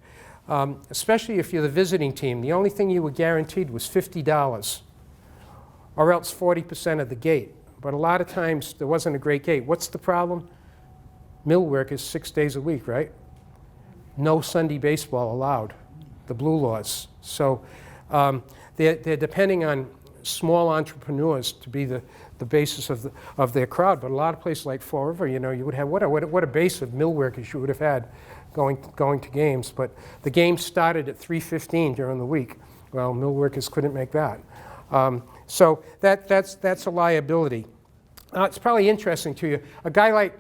especially if you're the visiting team. The only thing you were guaranteed was $50, or else 40% of the gate. But a lot of times there wasn't a great gate. What's the problem? Mill work is 6 days a week, right? No Sunday baseball allowed, the blue laws. So they're depending on small entrepreneurs to be the basis of their crowd. But a lot of places like Fall River, you know, you would have, what a base of mill workers you would have had going to games. But the game started at 3:15 during the week. Well, mill workers couldn't make that. So that's a liability. It's probably interesting to you. A guy like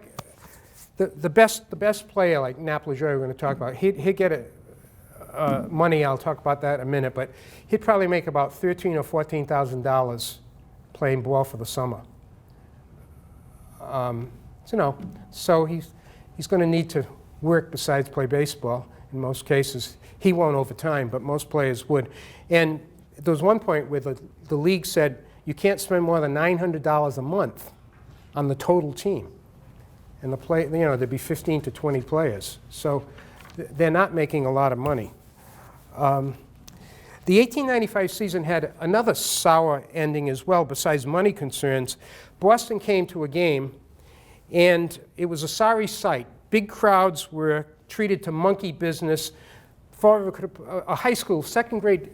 the best player like Nap LaJoie we're going to talk about, he'd get money. I'll talk about that in a minute, but he'd probably make about $13,000 or $14,000 playing ball for the summer. So he's going to need to work besides play baseball in most cases. He won't over time, but most players would. And there was one point where the league said you can't spend more than $900 a month on the total team. And there'd be 15 to 20 players. So they're not making a lot of money. The 1895 season had another sour ending as well, besides money concerns. Boston came to a game, and it was a sorry sight. Big crowds were treated to monkey business. Fall River a high school, second-rate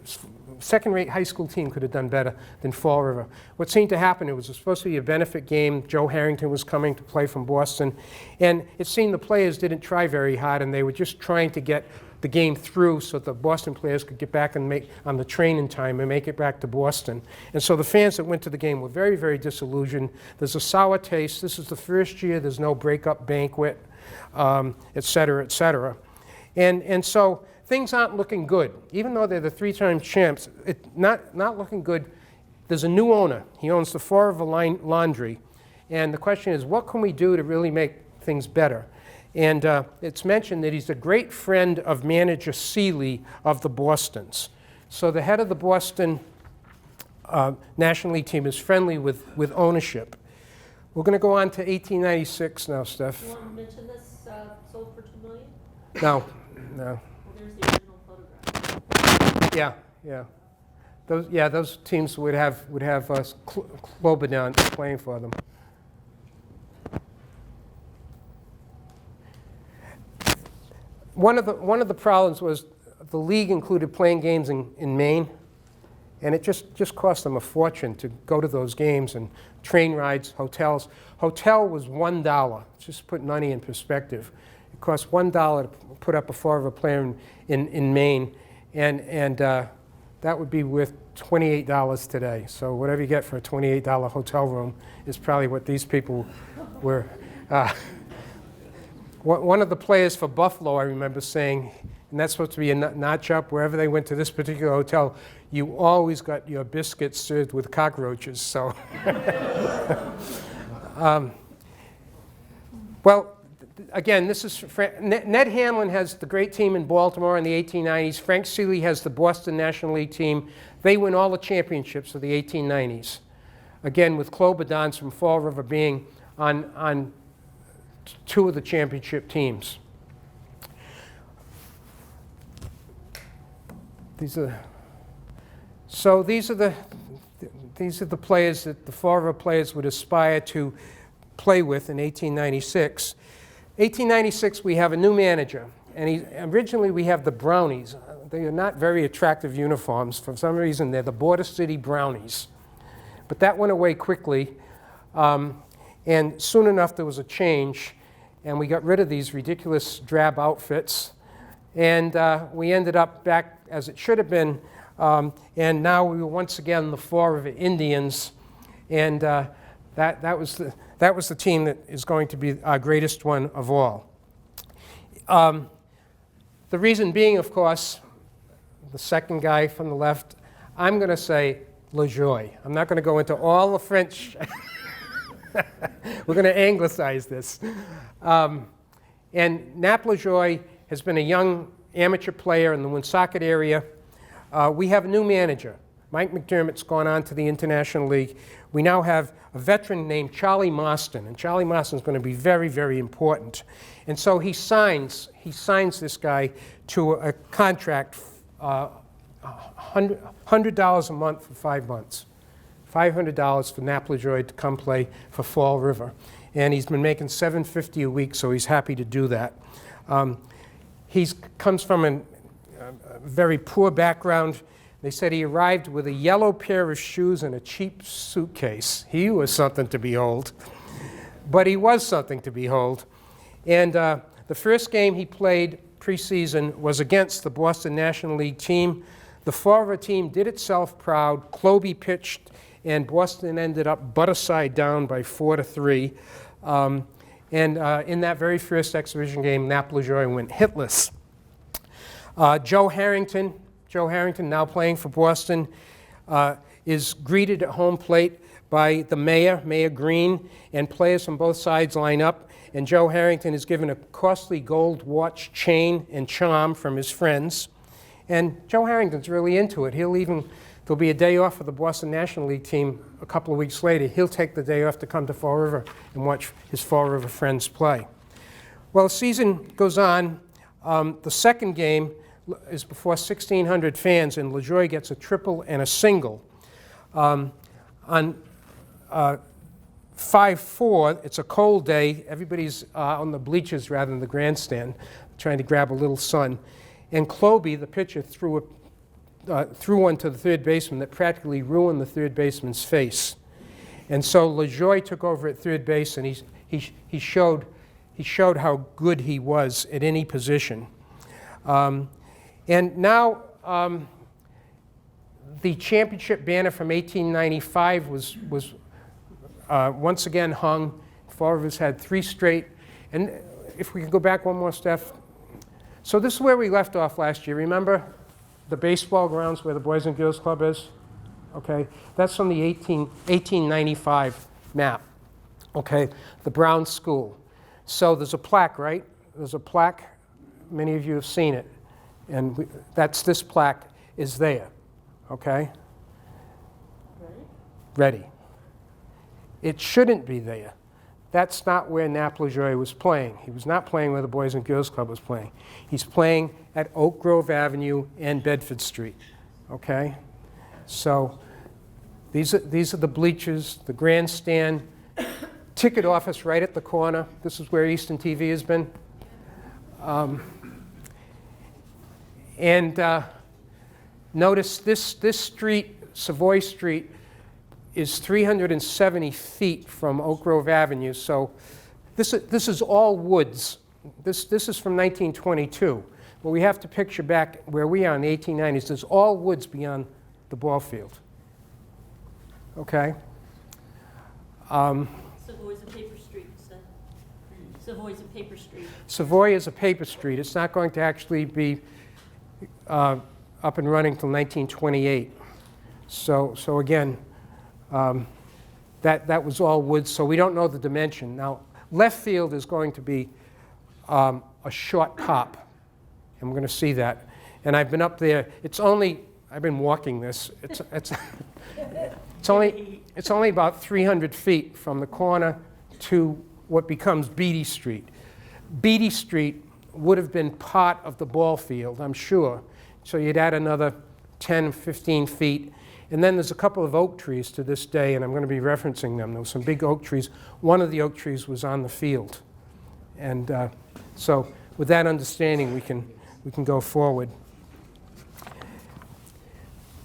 high school team could have done better than Fall River. What seemed to happen, it was supposed to be a benefit game. Joe Harrington was coming to play from Boston, and it seemed the players didn't try very hard, and they were just trying to get the game through so the Boston players could get back and make on the train in time and make it back to Boston. And so the fans that went to the game were very, very disillusioned. There's a sour taste. This is the first year. There's no breakup banquet, et cetera, et cetera. And so things aren't looking good. Even though they're the three-time champs, it's not looking good. There's a new owner. He owns the Fall River Laundry. And the question is, what can we do to really make things better? And it's mentioned that he's a great friend of manager Seeley of the Bostons. So the head of the Boston National League team is friendly with ownership. We're going to go on to 1896 now, Steph. You want to mention this sold for $2 million? No. Well, there's the original photograph. Yeah. Those teams would have Klobe down playing for them. One of the problems was the league included playing games in Maine, and it just cost them a fortune to go to those games, and train rides, hotels. Hotel was $1. Just put money in perspective. It cost $1 to put up a Fall River player in Maine, and that would be worth $28 today. So whatever you get for a $28 hotel room is probably what these people were. One of the players for Buffalo, I remember saying, and that's supposed to be a notch up, wherever they went to this particular hotel, you always got your biscuits served with cockroaches. So Well, again, this is Ned Hanlon has the great team in Baltimore in the 1890s. Frank Seeley has the Boston National League team. They win all the championships of the 1890s. Again, with Clobardons from Fall River being on two of the championship teams. These are the players that the Fall River players would aspire to play with in 1896. 1896, we have a new manager, and originally we have the Brownies. They are not very attractive uniforms. For some reason, they're the Border City Brownies. But that went away quickly, and soon enough there was a change, and we got rid of these ridiculous drab outfits, and we ended up back as it should have been, and now we were once again the Fall River Indians, and that was the team that is going to be our greatest one of all. The reason being, of course, the second guy from the left, I'm going to say LaJoie. I'm not going to go into all the French. We're going to anglicize this. And Nap LaJoie has been a young amateur player in the Woonsocket area. We have a new manager. Mike McDermott's gone on to the International League. We now have a veteran named Charlie Mauston, and Charlie Mauston's going to be very, very important. And so he signs this guy to a contract, $100 a month for 5 months. $500 for Nap LaJoie to come play for Fall River. And he's been making $750 a week, so he's happy to do that. He comes from a very poor background. They said he arrived with a yellow pair of shoes and a cheap suitcase. He was something to behold. But he was something to behold. And the first game he played preseason was against the Boston National League team. The Fall River team did itself proud. Cloby pitched, and Boston ended up butter-side down by 4-3. And in that very first exhibition game, Nap LaJoie went hitless. Joe Harrington, now playing for Boston, is greeted at home plate by the Mayor Green, and players from both sides line up. And Joe Harrington is given a costly gold watch, chain, and charm from his friends. And Joe Harrington's really into it. There'll be a day off for the Boston National League team a couple of weeks later. He'll take the day off to come to Fall River and watch his Fall River friends play. Well, the season goes on. The second game is before 1,600 fans, and LaJoie gets a triple and a single. On 5-4, it's a cold day. Everybody's on the bleachers rather than the grandstand, trying to grab a little sun. And Cloby, the pitcher, threw one to the third baseman that practically ruined the third baseman's face. And so LaJoie took over at third base, and he showed how good he was at any position. And now the championship banner from 1895 was once again hung. Fall River's had 3 straight. And if we could go back one more step. So this is where we left off last year. Remember the baseball grounds where the Boys and Girls Club is? Okay, that's from the 1895 map. Okay, the Brown School. So there's a plaque, right? There's a plaque. Many of you have seen it. And this plaque is there. Okay? Ready. It shouldn't be there. That's not where Nap LaJoie was playing. He was not playing where the Boys and Girls Club was playing. He's playing at Oak Grove Avenue and Bedford Street. Okay? So these are the bleachers, the grandstand, ticket office right at the corner. This is where Eastern TV has been. Notice this street, Savoy Street, is 370 feet from Oak Grove Avenue. So this is all woods. This is from 1922. But we have to picture back where we are in the 1890s. There's all woods beyond the ball field. Okay? Savoy's a paper street, so. Savoy's a paper street. Savoy is a paper street. It's not going to actually be up and running till 1928. So again, that was all woods, so we don't know the dimension. Now, Left field is going to be a short pop, and we're going to see that. And I've been up there. I've been walking this. It's only about 300 feet from the corner to what becomes Beatty Street. Beatty Street would have been part of the ball field, I'm sure. So you'd add another 10, 15 feet. And then there's a couple of oak trees to this day, and I'm going to be referencing them. There were some big oak trees. One of the oak trees was on the field. And so with that understanding, we can go forward.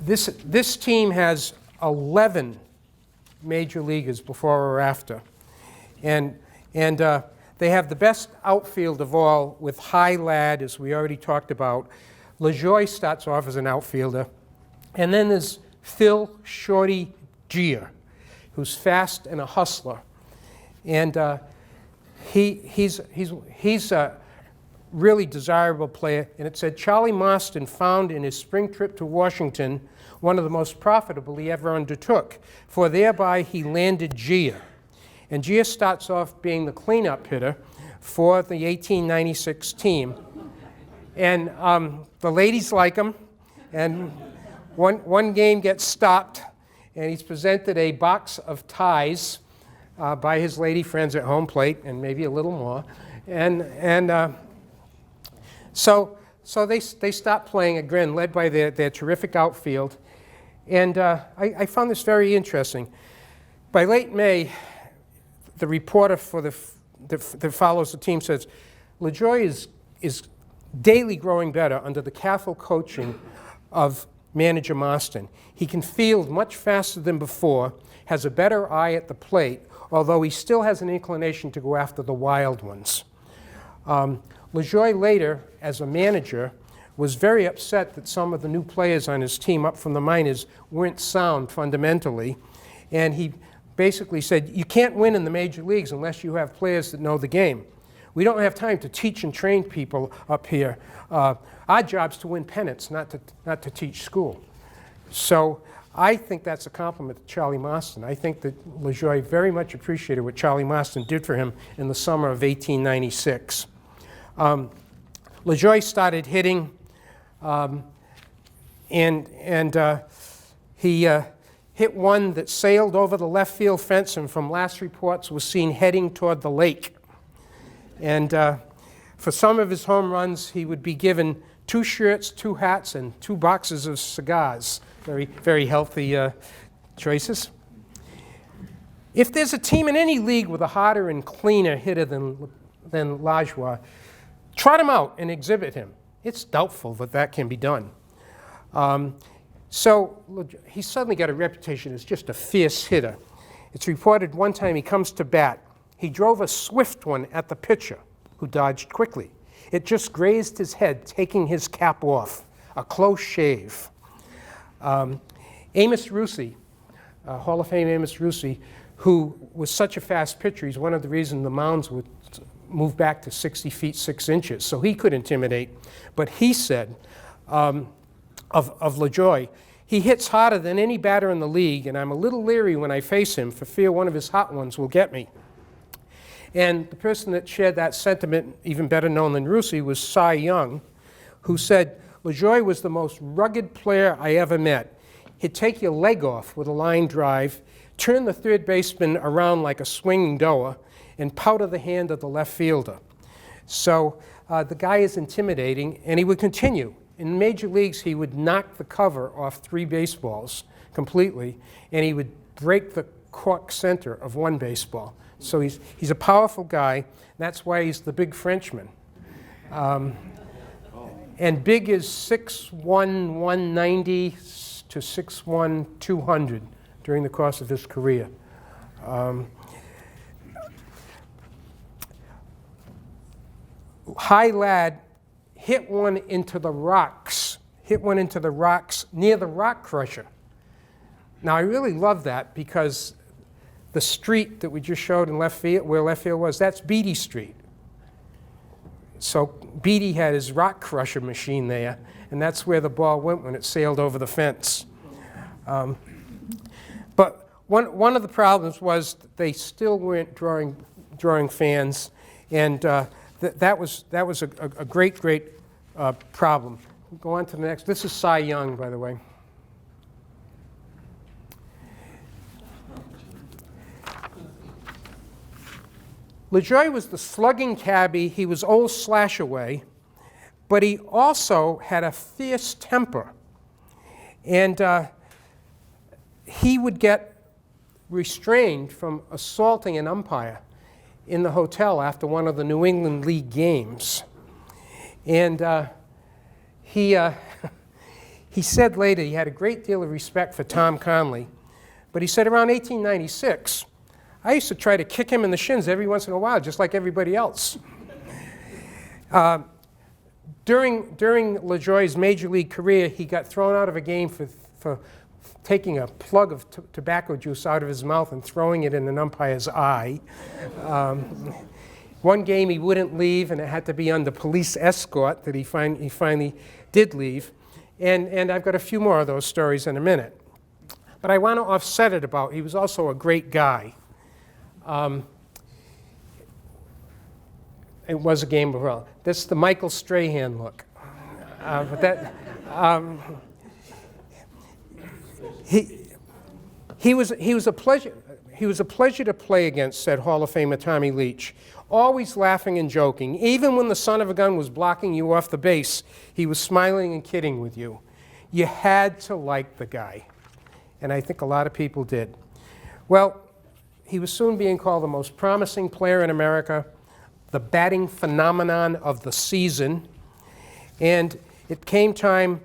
This team has 11 major leaguers before or after. And they have the best outfield of all with High Ladd, as we already talked about. LaJoie starts off as an outfielder. And then there's Phil Shorty Gia, who's fast and a hustler. And he's a really desirable player. And it said Charlie Mauston found in his spring trip to Washington one of the most profitable he ever undertook, for thereby he landed Gia. And Gia starts off being the cleanup hitter for the 1896 team. And the ladies like him. And one game gets stopped, and he's presented a box of ties by his lady friends at home plate, and maybe a little more. So they stopped playing again, led by their terrific outfield. And I found this very interesting. By late May, the reporter that follows the team says, LaJoie is daily growing better under the careful coaching of manager Mauston. He can field much faster than before, has a better eye at the plate, although he still has an inclination to go after the wild ones. LaJoie later, as a manager, was very upset that some of the new players on his team up from the minors weren't sound fundamentally. And he basically said, you can't win in the major leagues unless you have players that know the game. We don't have time to teach and train people up here. Our job's to win pennants, not to teach school. So I think that's a compliment to Charlie Mauston. I think that LaJoie very much appreciated what Charlie Mauston did for him in the summer of 1896. LaJoie started hitting, and he hit one that sailed over the left field fence and from last reports was seen heading toward the lake. And for some of his home runs, he would be given 2 shirts, 2 hats, and 2 boxes of cigars. Very, very healthy choices. If there's a team in any league with a harder and cleaner hitter than LaJoie, trot him out and exhibit him. It's doubtful that can be done. So he suddenly got a reputation as just a fierce hitter. It's reported one time he comes to bat. He drove a swift one at the pitcher, who dodged quickly. It just grazed his head, taking his cap off. A close shave. Amos Rusey, Hall of Fame Amos Rusey, who was such a fast pitcher, he's one of the reasons the mounds would move back to 60 feet 6 inches, so he could intimidate. But he said of LaJoie, he hits harder than any batter in the league, and I'm a little leery when I face him for fear one of his hot ones will get me. And the person that shared that sentiment, even better known than Rusey, was Sai Yeung, who said, LaJoie was the most rugged player I ever met. He'd take your leg off with a line drive, turn the third baseman around like a swinging doer, and powder the hand of the left fielder. So the guy is intimidating, and he would continue. In major leagues, he would knock the cover off 3 baseballs completely, and he would break the cork center of 1 baseball. So he's a powerful guy. That's why he's the big Frenchman. And big is 6'1", 190 to 6'1", 200 during the course of his career. High Ladd hit one into the rocks near the rock crusher. Now, I really love that because the street that we just showed in left field, where left field was, that's Beatty Street. So Beatty had his rock crusher machine there, and that's where the ball went when it sailed over the fence. But one of the problems was they still weren't drawing fans, and that was a great problem. We'll go on to the next. This is Sai Yeung, by the way. LaJoie was the slugging cabbie. He was old Slashaway, but he also had a fierce temper. And he would get restrained from assaulting an umpire in the hotel after one of the New England League games. And he said later he had a great deal of respect for Tom Kahnle, but he said around 1896, I used to try to kick him in the shins every once in a while, just like everybody else. During LaJoie's major league career, he got thrown out of a game for taking a plug of tobacco juice out of his mouth and throwing it in an umpire's eye. One game he wouldn't leave, and it had to be under police escort that he finally did leave. And I've got a few more of those stories in a minute. But I want to offset it about he was also a great guy. It was a game of well. This is the Michael Strahan look. But that he was a pleasure. He was a pleasure to play against, said Hall of Famer Tommy Leach. Always laughing and joking. Even when the son of a gun was blocking you off the base, he was smiling and kidding with you. You had to like the guy, and I think a lot of people did. Well, he was soon being called the most promising player in America, the batting phenomenon of the season, and it came time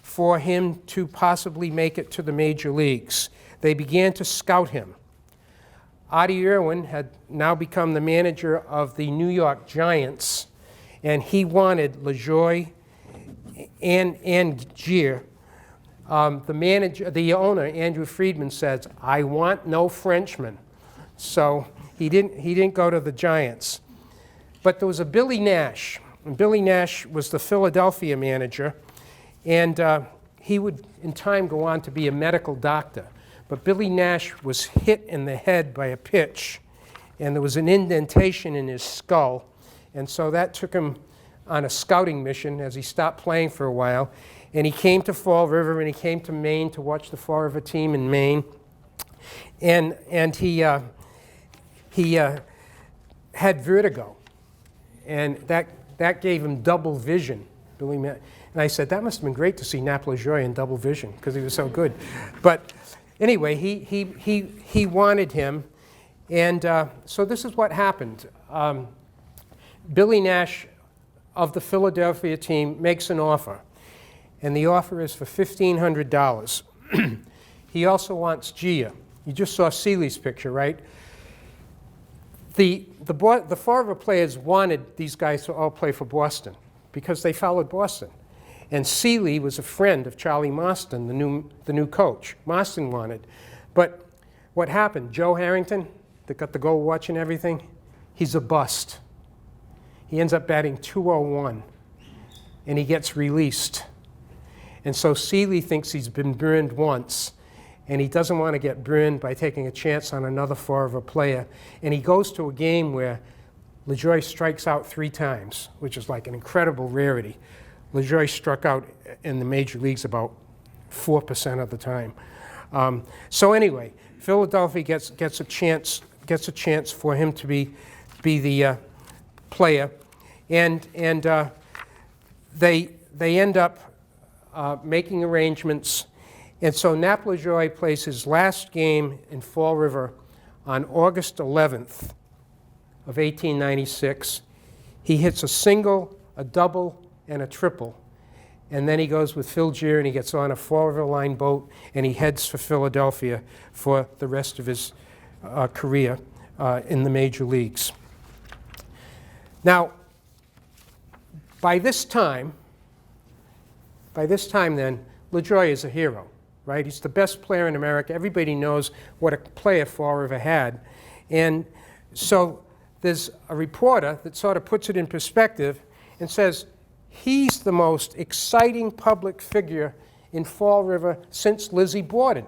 for him to possibly make it to the major leagues. They began to scout him. Artie Irwin had now become the manager of the New York Giants, and he wanted LaJoie and Gier. The owner, Andrew Friedman, says, I want no Frenchman. So he didn't go to the Giants. But there was a Billy Nash. And Billy Nash was the Philadelphia manager, and he would in time go on to be a medical doctor. But Billy Nash was hit in the head by a pitch, and there was an indentation in his skull. And so that took him on a scouting mission as he stopped playing for a while. And he came to Fall River, and he came to Maine to watch the Fall River team in Maine. And he had vertigo, and that gave him double vision. And I said, that must have been great to see Nap LaJoie in double vision, because he was so good. But anyway, he wanted him, and so this is what happened. Billy Nash of the Philadelphia team makes an offer, and the offer is for $1,500. He also wants Gia. You just saw Seeley's picture, right? The Fall River players wanted these guys to all play for Boston because they followed Boston. And Seeley was a friend of Charlie Mauston, the new coach. Mauston wanted. But what happened? Joe Harrington, that got the gold watch and everything, he's a bust. He ends up batting .201, and he gets released. And so Seeley thinks he's been burned once, and he doesn't want to get burned by taking a chance on another Fall River player. And he goes to a game where LaJoie strikes out 3 times, which is like an incredible rarity. LaJoie struck out in the major leagues about 4% of the time. So anyway, Philadelphia gets a chance for him to be the player, and they end up making arrangements. And so Nap LaJoie plays his last game in Fall River on August 11th of 1896. He hits a single, a double, and a triple. And then he goes with Phil Gier, and he gets on a Fall River Line boat, and he heads for Philadelphia for the rest of his career in the major leagues. Now, by this time then, LaJoie is a hero, right? He's the best player in America. Everybody knows what a player Fall River had. And so there's a reporter that sort of puts it in perspective and says, he's the most exciting public figure in Fall River since Lizzie Borden.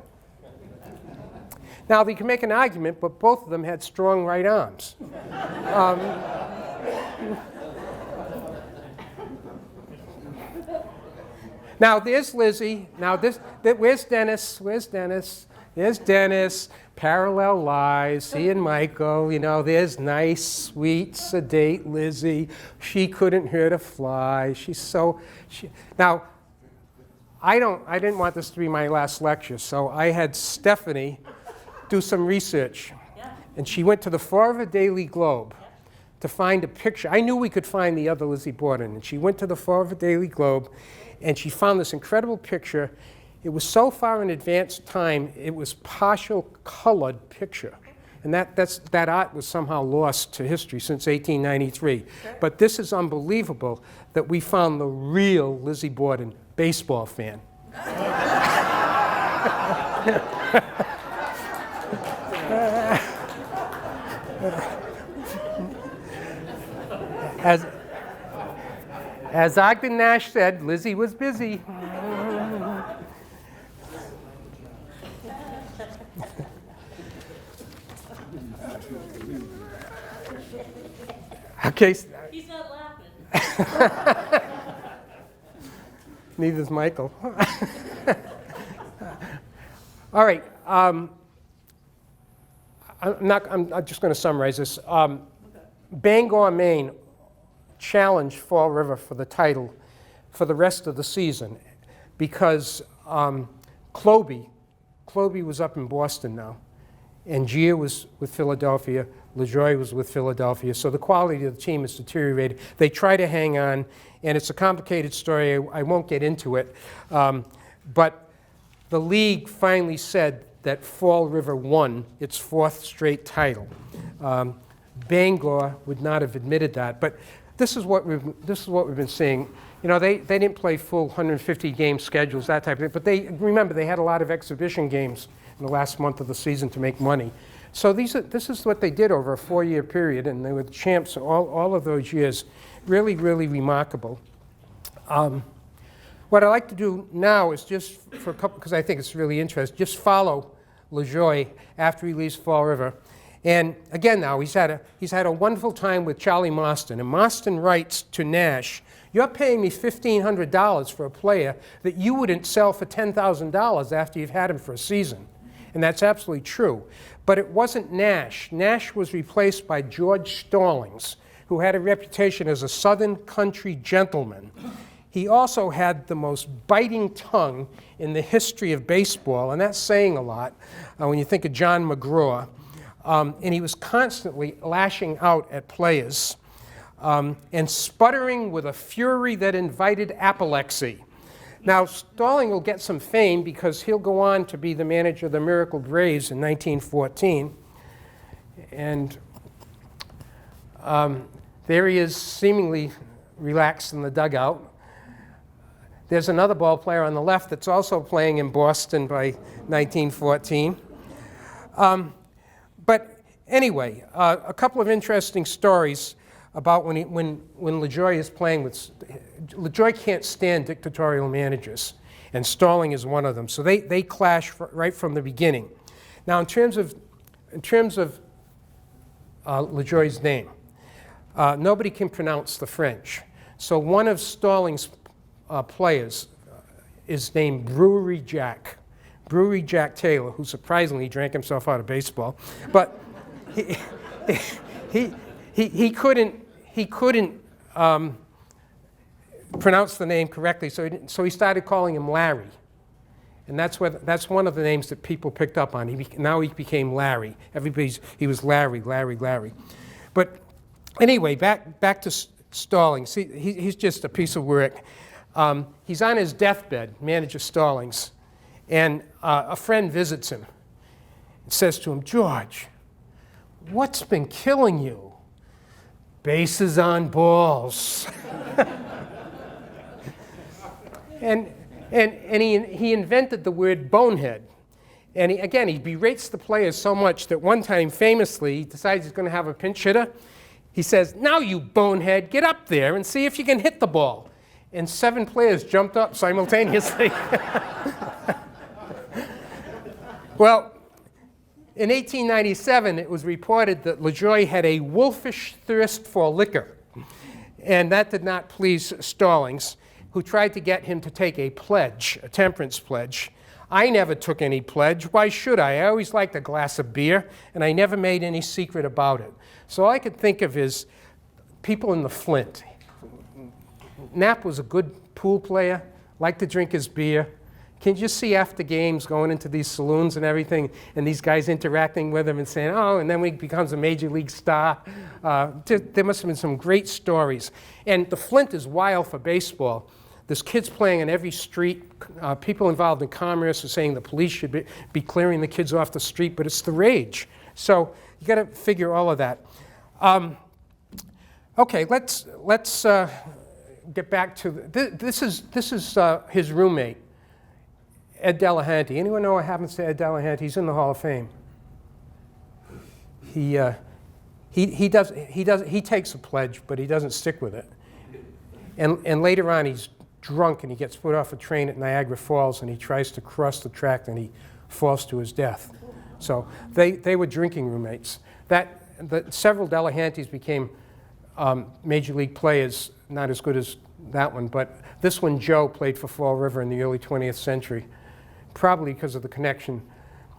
Now, you can make an argument, but both of them had strong right arms. Now, there's Lizzie. Now, where's Dennis? Where's Dennis? There's Dennis. Parallel lives. He and Michael. You know, there's nice, sweet, sedate Lizzie. She couldn't hurt a fly. She's so... Now, I didn't want this to be my last lecture, so I had Stephanie do some research. Yeah. And she went to the Fall River Daily Globe to find a picture. I knew we could find the other Lizzie Borden. And she went to the Fall River Daily Globe, and she found this incredible picture. It was so far in advance time, it was partial colored picture. And that art was somehow lost to history since 1893. Sure. But this is unbelievable that we found the real Lizzie Borden baseball fan. As Ogden Nash said, Lizzie was busy. Okay. He's not laughing. Neither's Michael. All right. I'm just going to summarize this. Bangor, Maine challenged Fall River for the title for the rest of the season because Cloby was up in Boston now, and Gia was with Philadelphia, LaJoie was with Philadelphia, so the quality of the team has deteriorated. They try to hang on, and it's a complicated story. I won't get into it, but the league finally said that Fall River won its 4th straight title. Bangor would not have admitted that, but this is what we've been seeing. You know, they didn't play full 150-game schedules, that type of thing, but remember, they had a lot of exhibition games in the last month of the season to make money. So this is what they did over a 4-year period, and they were champs all of those years. Really, really remarkable. What I'd like to do now is just for a couple, because I think it's really interesting, just follow LaJoie after he leaves Fall River. And again now, he's had a wonderful time with Charlie Mauston. And Mauston writes to Nash, "You're paying me $1,500 for a player that you wouldn't sell for $10,000 after you've had him for a season." And that's absolutely true. But it wasn't Nash. Nash was replaced by George Stallings, who had a reputation as a Southern country gentleman. He also had the most biting tongue in the history of baseball, and that's saying a lot when you think of John McGraw. And he was constantly lashing out at players and sputtering with a fury that invited apoplexy. Now, Stallings will get some fame because he'll go on to be the manager of the Miracle Braves in 1914. And there he is, seemingly relaxed in the dugout. There's another ball player on the left that's also playing in Boston by 1914. But anyway, a couple of interesting stories about when LaJoie is playing with... LaJoie can't stand dictatorial managers, and Stallings is one of them. So they clash right from the beginning. Now, in terms of LaJoie's name, nobody can pronounce the French. So one of Stallings' players is named Brewery Jack Taylor, who surprisingly drank himself out of baseball, but he couldn't pronounce the name correctly, so he started calling him Larry, and that's one of the names that people picked up on. Now he became Larry. He was Larry. But anyway, back to Stallings. He's just a piece of work. He's on his deathbed, manager Stallings, and a friend visits him and says to him, "George, what's been killing you?" "Bases on balls." and he invented the word bonehead. And he berates the players so much that one time, famously, he decides he's going to have a pinch hitter. He says, "Now, you bonehead, get up there and see if you can hit the ball." And 7 players jumped up simultaneously. Well, in 1897, it was reported that LaJoie had a wolfish thirst for liquor, and that did not please Stallings, who tried to get him to take a pledge, a temperance pledge. I never took any pledge. Why should I? I always liked a glass of beer, and I never made any secret about it. So all I could think of is people in the Flint. Knapp was a good pool player, liked to drink his beer. Can you just see after games going into these saloons and everything, and these guys interacting with him and saying, oh, and then he becomes a major league star. There must have been some great stories. And the Flint is wild for baseball. There's kids playing on every street. People involved in commerce are saying the police should be clearing the kids off the street, but it's the rage. So you got to figure all of that. Okay, let's get back to this is his roommate, Ed Delahanty. Anyone know what happens to Ed Delahanty? He's in the Hall of Fame. He takes a pledge, but he doesn't stick with it. And later on, he's drunk and he gets put off a train at Niagara Falls and he tries to cross the track and he falls to his death. So they were drinking roommates. Several Delahantys became major league players, not as good as that one, but this one, Joe, played for Fall River in the early 20th century, probably because of the connection.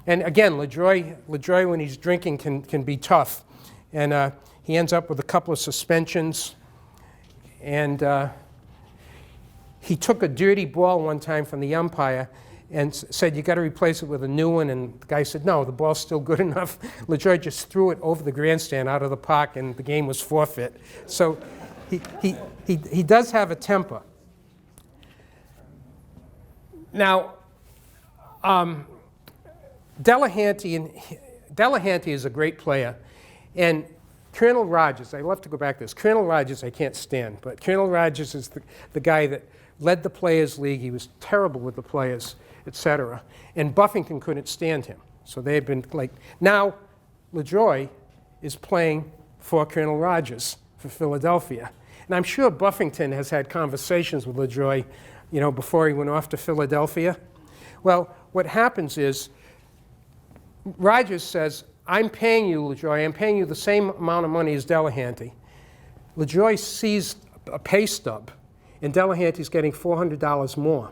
And again, LaJoie when he's drinking can be tough. And he ends up with a couple of suspensions. And he took a dirty ball one time from the umpire and said, you got to replace it with a new one. And the guy said, no, the ball's still good enough. LaJoie just threw it over the grandstand out of the park, and the game was forfeit. So he does have a temper. Now, Delahanty is a great player. And Colonel Rogers, I love to go back to this. Colonel Rogers I can't stand, but Colonel Rogers is the guy that led the Players League. He was terrible with the players, etc. And Buffington couldn't stand him. So they had been like, now LaJoie is playing for Colonel Rogers for Philadelphia. And I'm sure Buffington has had conversations with LaJoie, before he went off to Philadelphia. Well, what happens is Rogers says, I'm paying you, LaJoie, I'm paying you the same amount of money as Delahanty. LaJoie sees a pay stub, and Delahanty's getting $400 more.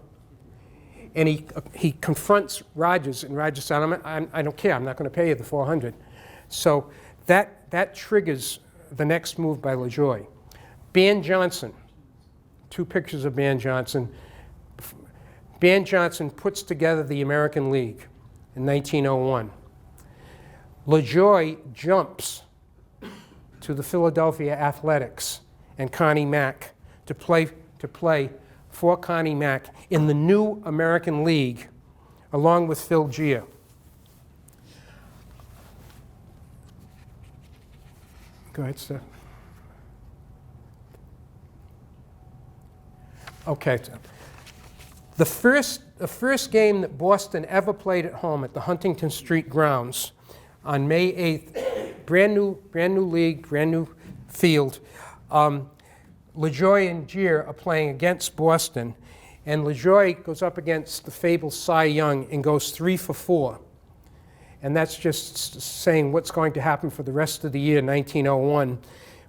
And he confronts Rogers, and Rogers said, I don't care, I'm not going to pay you the $400. So that triggers the next move by LaJoie. Ban Johnson, 2 pictures of Ban Johnson. Ban Johnson puts together the American League in 1901. LaJoie jumps to the Philadelphia Athletics and Connie Mack to play for Connie Mack in the new American League, along with Phil Gia. Go ahead, Steph. Okay. The first game that Boston ever played at home at the Huntington Street grounds on May 8th, brand new league, brand new field. LaJoie and Gia are playing against Boston, and LaJoie goes up against the fabled Sai Yeung and goes 3 for 4. And that's just saying what's going to happen for the rest of the year, 1901,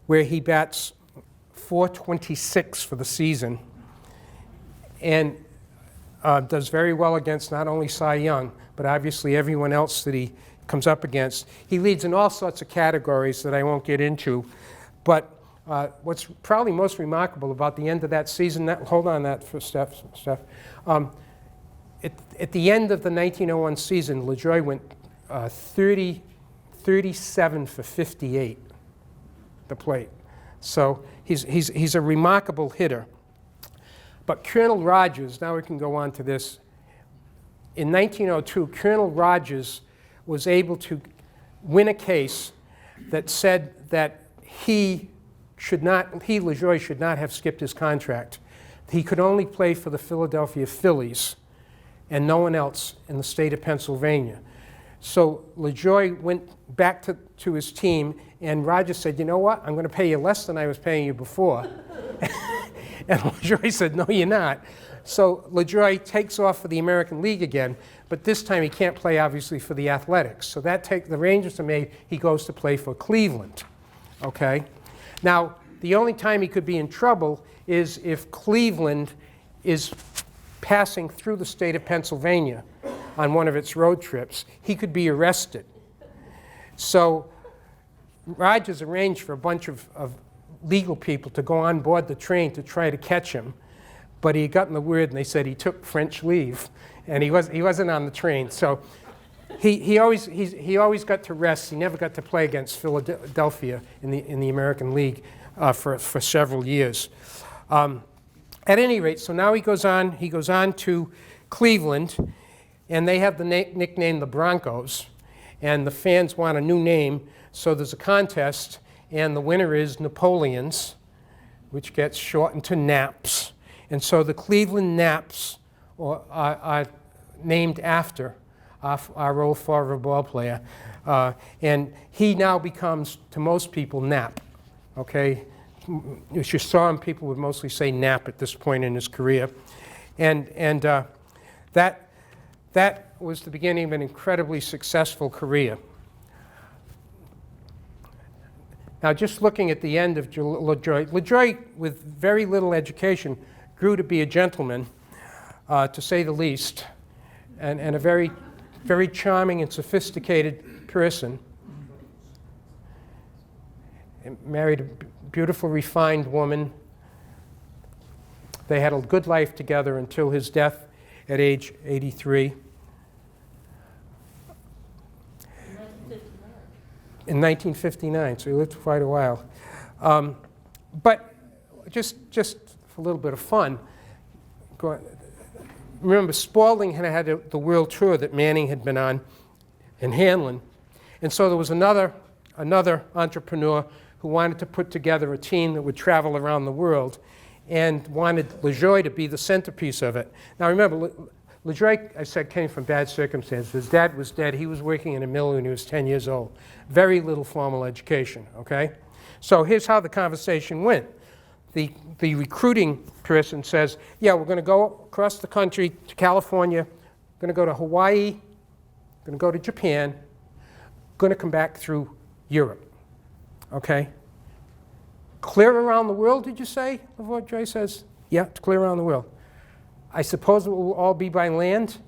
where he bats .426 for the season and does very well against not only Sai Yeung, but obviously everyone else that he comes up against. He leads in all sorts of categories that I won't get into, but what's probably most remarkable about the end of that season, hold on that for Steph. At the end of the 1901 season, LaJoie went 37 for 58, the plate. So he's a remarkable hitter. But Colonel Rogers, now we can go on to this. In 1902, Colonel Rogers was able to win a case that said that LaJoie should not have skipped his contract. He could only play for the Philadelphia Phillies and no one else in the state of Pennsylvania. So LaJoie went back to his team, and Rogers said, you know what, I'm going to pay you less than I was paying you before. And LaJoie said, no, you're not. So LaJoie takes off for the American League again, but this time he can't play, obviously, for the Athletics. So the Rangers are made, he goes to play for Cleveland, okay? Now, the only time he could be in trouble is if Cleveland is passing through the state of Pennsylvania on one of its road trips. He could be arrested. So Rogers arranged for a bunch of legal people to go on board the train to try to catch him, but he had gotten the word and they said he took French leave, and he wasn't on the train. So he always got to rest. He never got to play against Philadelphia in the American League for several years. At any rate, so now he goes on to Cleveland, and they have the nickname the Broncos, and the fans want a new name, so there's a contest, and the winner is Napoleons, which gets shortened to Naps. And so the Cleveland Naps are named after our old former ball player. And he now becomes, to most people, Nap. Okay? If you saw him, people would mostly say Nap at this point in his career. And that was the beginning of an incredibly successful career. Now, just looking at the end of LaJoie, with very little education, grew to be a gentleman, to say the least, and a very, very charming and sophisticated person. And married a beautiful, refined woman. They had a good life together until his death at age 83. In 1959, so he lived quite a while. But just for a little bit of fun, remember Spalding had the world tour that Manning had been on in Hanlon, and so there was another entrepreneur who wanted to put together a team that would travel around the world and wanted LaJoie to be the centerpiece of it. Now remember, LaJoie, I said, came from bad circumstances. His dad was dead. He was working in a mill when he was 10 years old. Very little formal education, okay? So here's how the conversation went. The recruiting person says, yeah, we're going to go across the country to California, going to go to Hawaii, going to go to Japan, going to come back through Europe, okay? Clear around the world, did you say? LaJoie says, yeah, it's clear around the world. I suppose it will all be by land?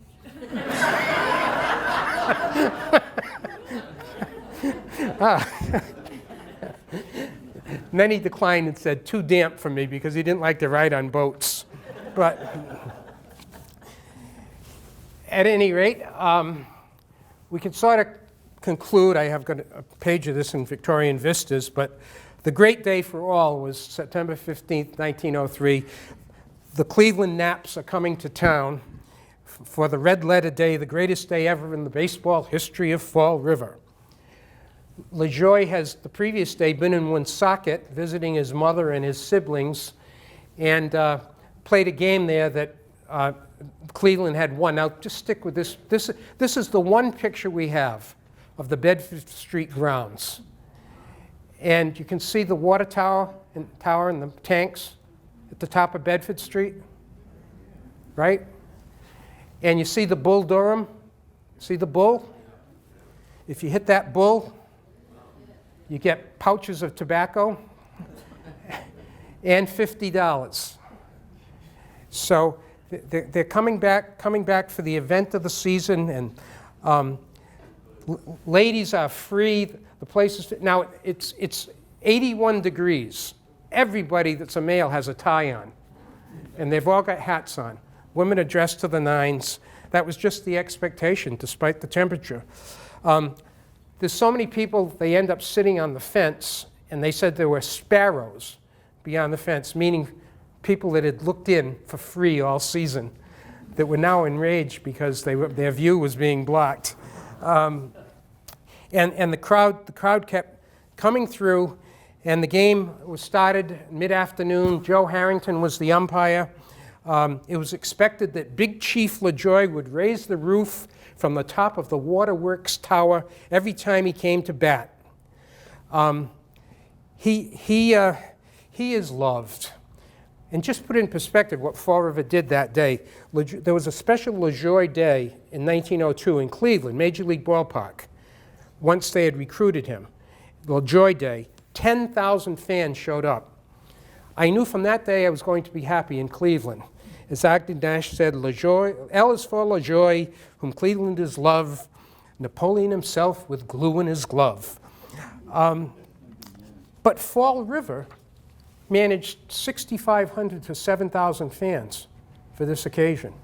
And then he declined and said, too damp for me, because he didn't like to ride on boats. But at any rate, we can sort of conclude. I have got a page of this in Victorian Vistas, but the great day for all was September 15th, 1903. The Cleveland Naps are coming to town for the red letter day, the greatest day ever in the baseball history of Fall River. LaJoie has, the previous day, been in Woonsocket visiting his mother and his siblings, and played a game there that Cleveland had won. Now, just stick with this. This is the one picture we have of the Bedford Street grounds. And you can see the water tower and the tanks at the top of Bedford Street, right? And you see the Bull Durham? See the bull? If you hit that bull, you get pouches of tobacco and $50. So they're coming back for the event of the season, and ladies are free. The place is now it's 81 degrees. Everybody that's a male has a tie on, and they've all got hats on. Women are dressed to the nines. That was just the expectation, despite the temperature. There's so many people, they end up sitting on the fence, and they said there were sparrows beyond the fence, meaning people that had looked in for free all season that were now enraged because their view was being blocked. And the crowd kept coming through, and the game was started mid-afternoon. Joe Harrington was the umpire. It was expected that Big Chief LaJoie would raise the roof from the top of the Waterworks Tower every time he came to bat. He is loved. And just put it in perspective what Fall River did that day. There was a special LaJoie Day in 1902 in Cleveland, Major League Ballpark, once they had recruited him. LaJoie Day, 10,000 fans showed up. I knew from that day I was going to be happy in Cleveland. As Dr. Nash said, LaJoie, L is for LaJoie, whom Clevelanders love, Napoleon himself with glue in his glove. But Fall River managed 6,500 to 7,000 fans for this occasion.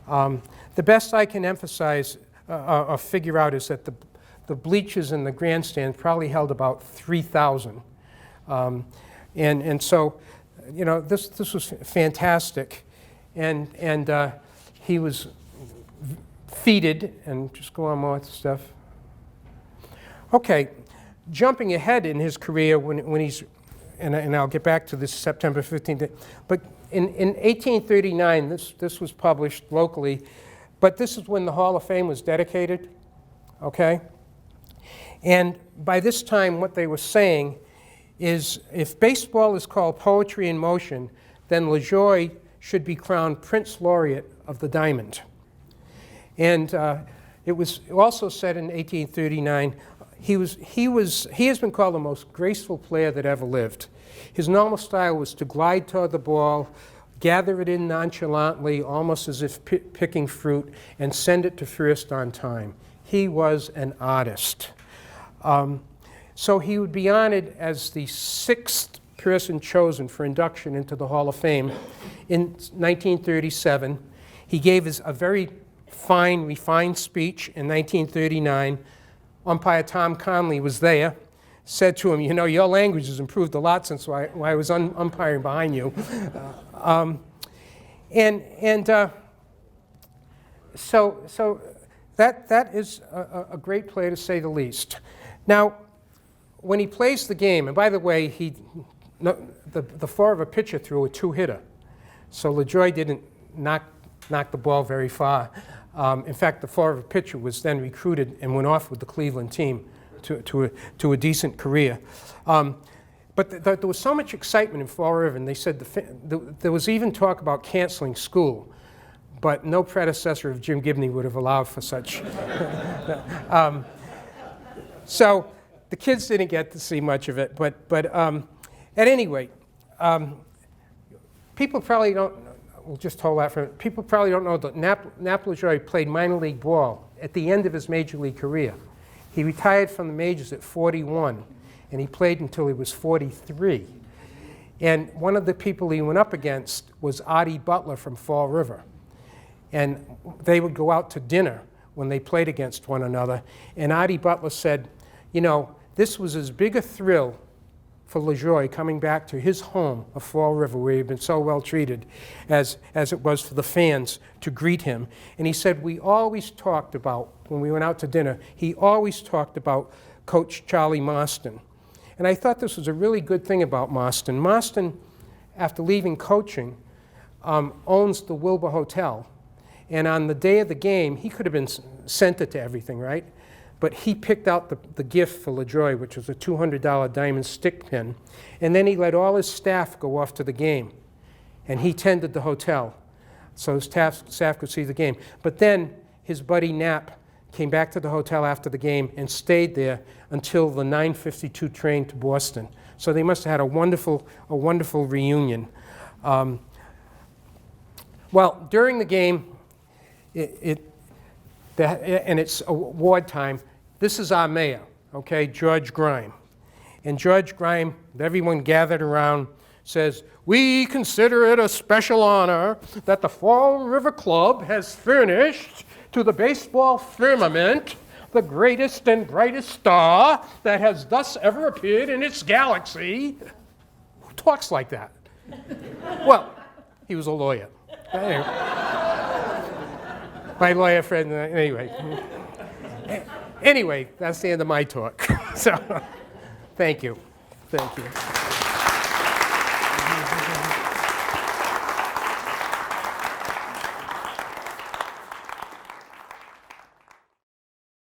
The best I can emphasize or figure out is that the bleachers and the grandstand probably held about 3,000. And so, you know, this was fantastic. And he was feted, and just go on more with the stuff. Okay, jumping ahead in his career when he's, and I'll get back to this September 15th, but in 1839, this was published locally, but this is when the Hall of Fame was dedicated, okay? And by this time, what they were saying is if baseball is called poetry in motion, then LaJoie should be crowned Prince Laureate of the Diamond. And it was also said in 1839, he has been called the most graceful player that ever lived. His normal style was to glide toward the ball, gather it in nonchalantly, almost as if picking fruit, and send it to first on time. He was an artist. So he would be honored as the 6th person chosen for induction into the Hall of Fame in 1937. He gave a very fine, refined speech in 1939. Umpire Tom Kahnle was there, said to him, you know, your language has improved a lot since I was umpiring behind you. So that is a great play to say the least. Now, when he plays the game, and by the way, the Fall River pitcher threw a 2-hitter, so LaJoie didn't knock the ball very far. In fact, the Fall River pitcher was then recruited and went off with the Cleveland team to a decent career. But there was so much excitement in Fall River, and they said there was even talk about canceling school, but no predecessor of Jim Gibney would have allowed for such. So the kids didn't get to see much of it, but at any rate, people probably don't. We'll just hold that for a minute. People probably don't know that Nap LaJoie played minor league ball at the end of his major league career. He retired from the majors at 41, and he played until he was 43. And one of the people he went up against was Artie Butler from Fall River. And they would go out to dinner when they played against one another. And Artie Butler said, you know, this was as big a thrill for LaJoie coming back to his home of Fall River, where he'd been so well treated, as it was for the fans to greet him. And he said, we always talked about, when we went out to dinner, he always talked about Coach Charlie Mauston. And I thought this was a really good thing about Mauston. Mauston, after leaving coaching, owns the Wilbur Hotel. And on the day of the game, he could have been sent it to everything, right? But he picked out the gift for LaJoie, which was a $200 diamond stick pin. And then he let all his staff go off to the game. And he tended the hotel, so his staff could see the game. But then his buddy Knapp came back to the hotel after the game and stayed there until the 9:52 train to Boston. So they must have had a wonderful reunion. Well, during the game, and it's award time, this is our mayor, okay, George Grime. And George Grime, everyone gathered around, says, we consider it a special honor that the Fall River Club has furnished to the baseball firmament the greatest and brightest star that has thus ever appeared in its galaxy. Who talks like that? Well, he was a lawyer. Anyway. My lawyer friend, anyway, that's the end of my talk. So, thank you. Thank you.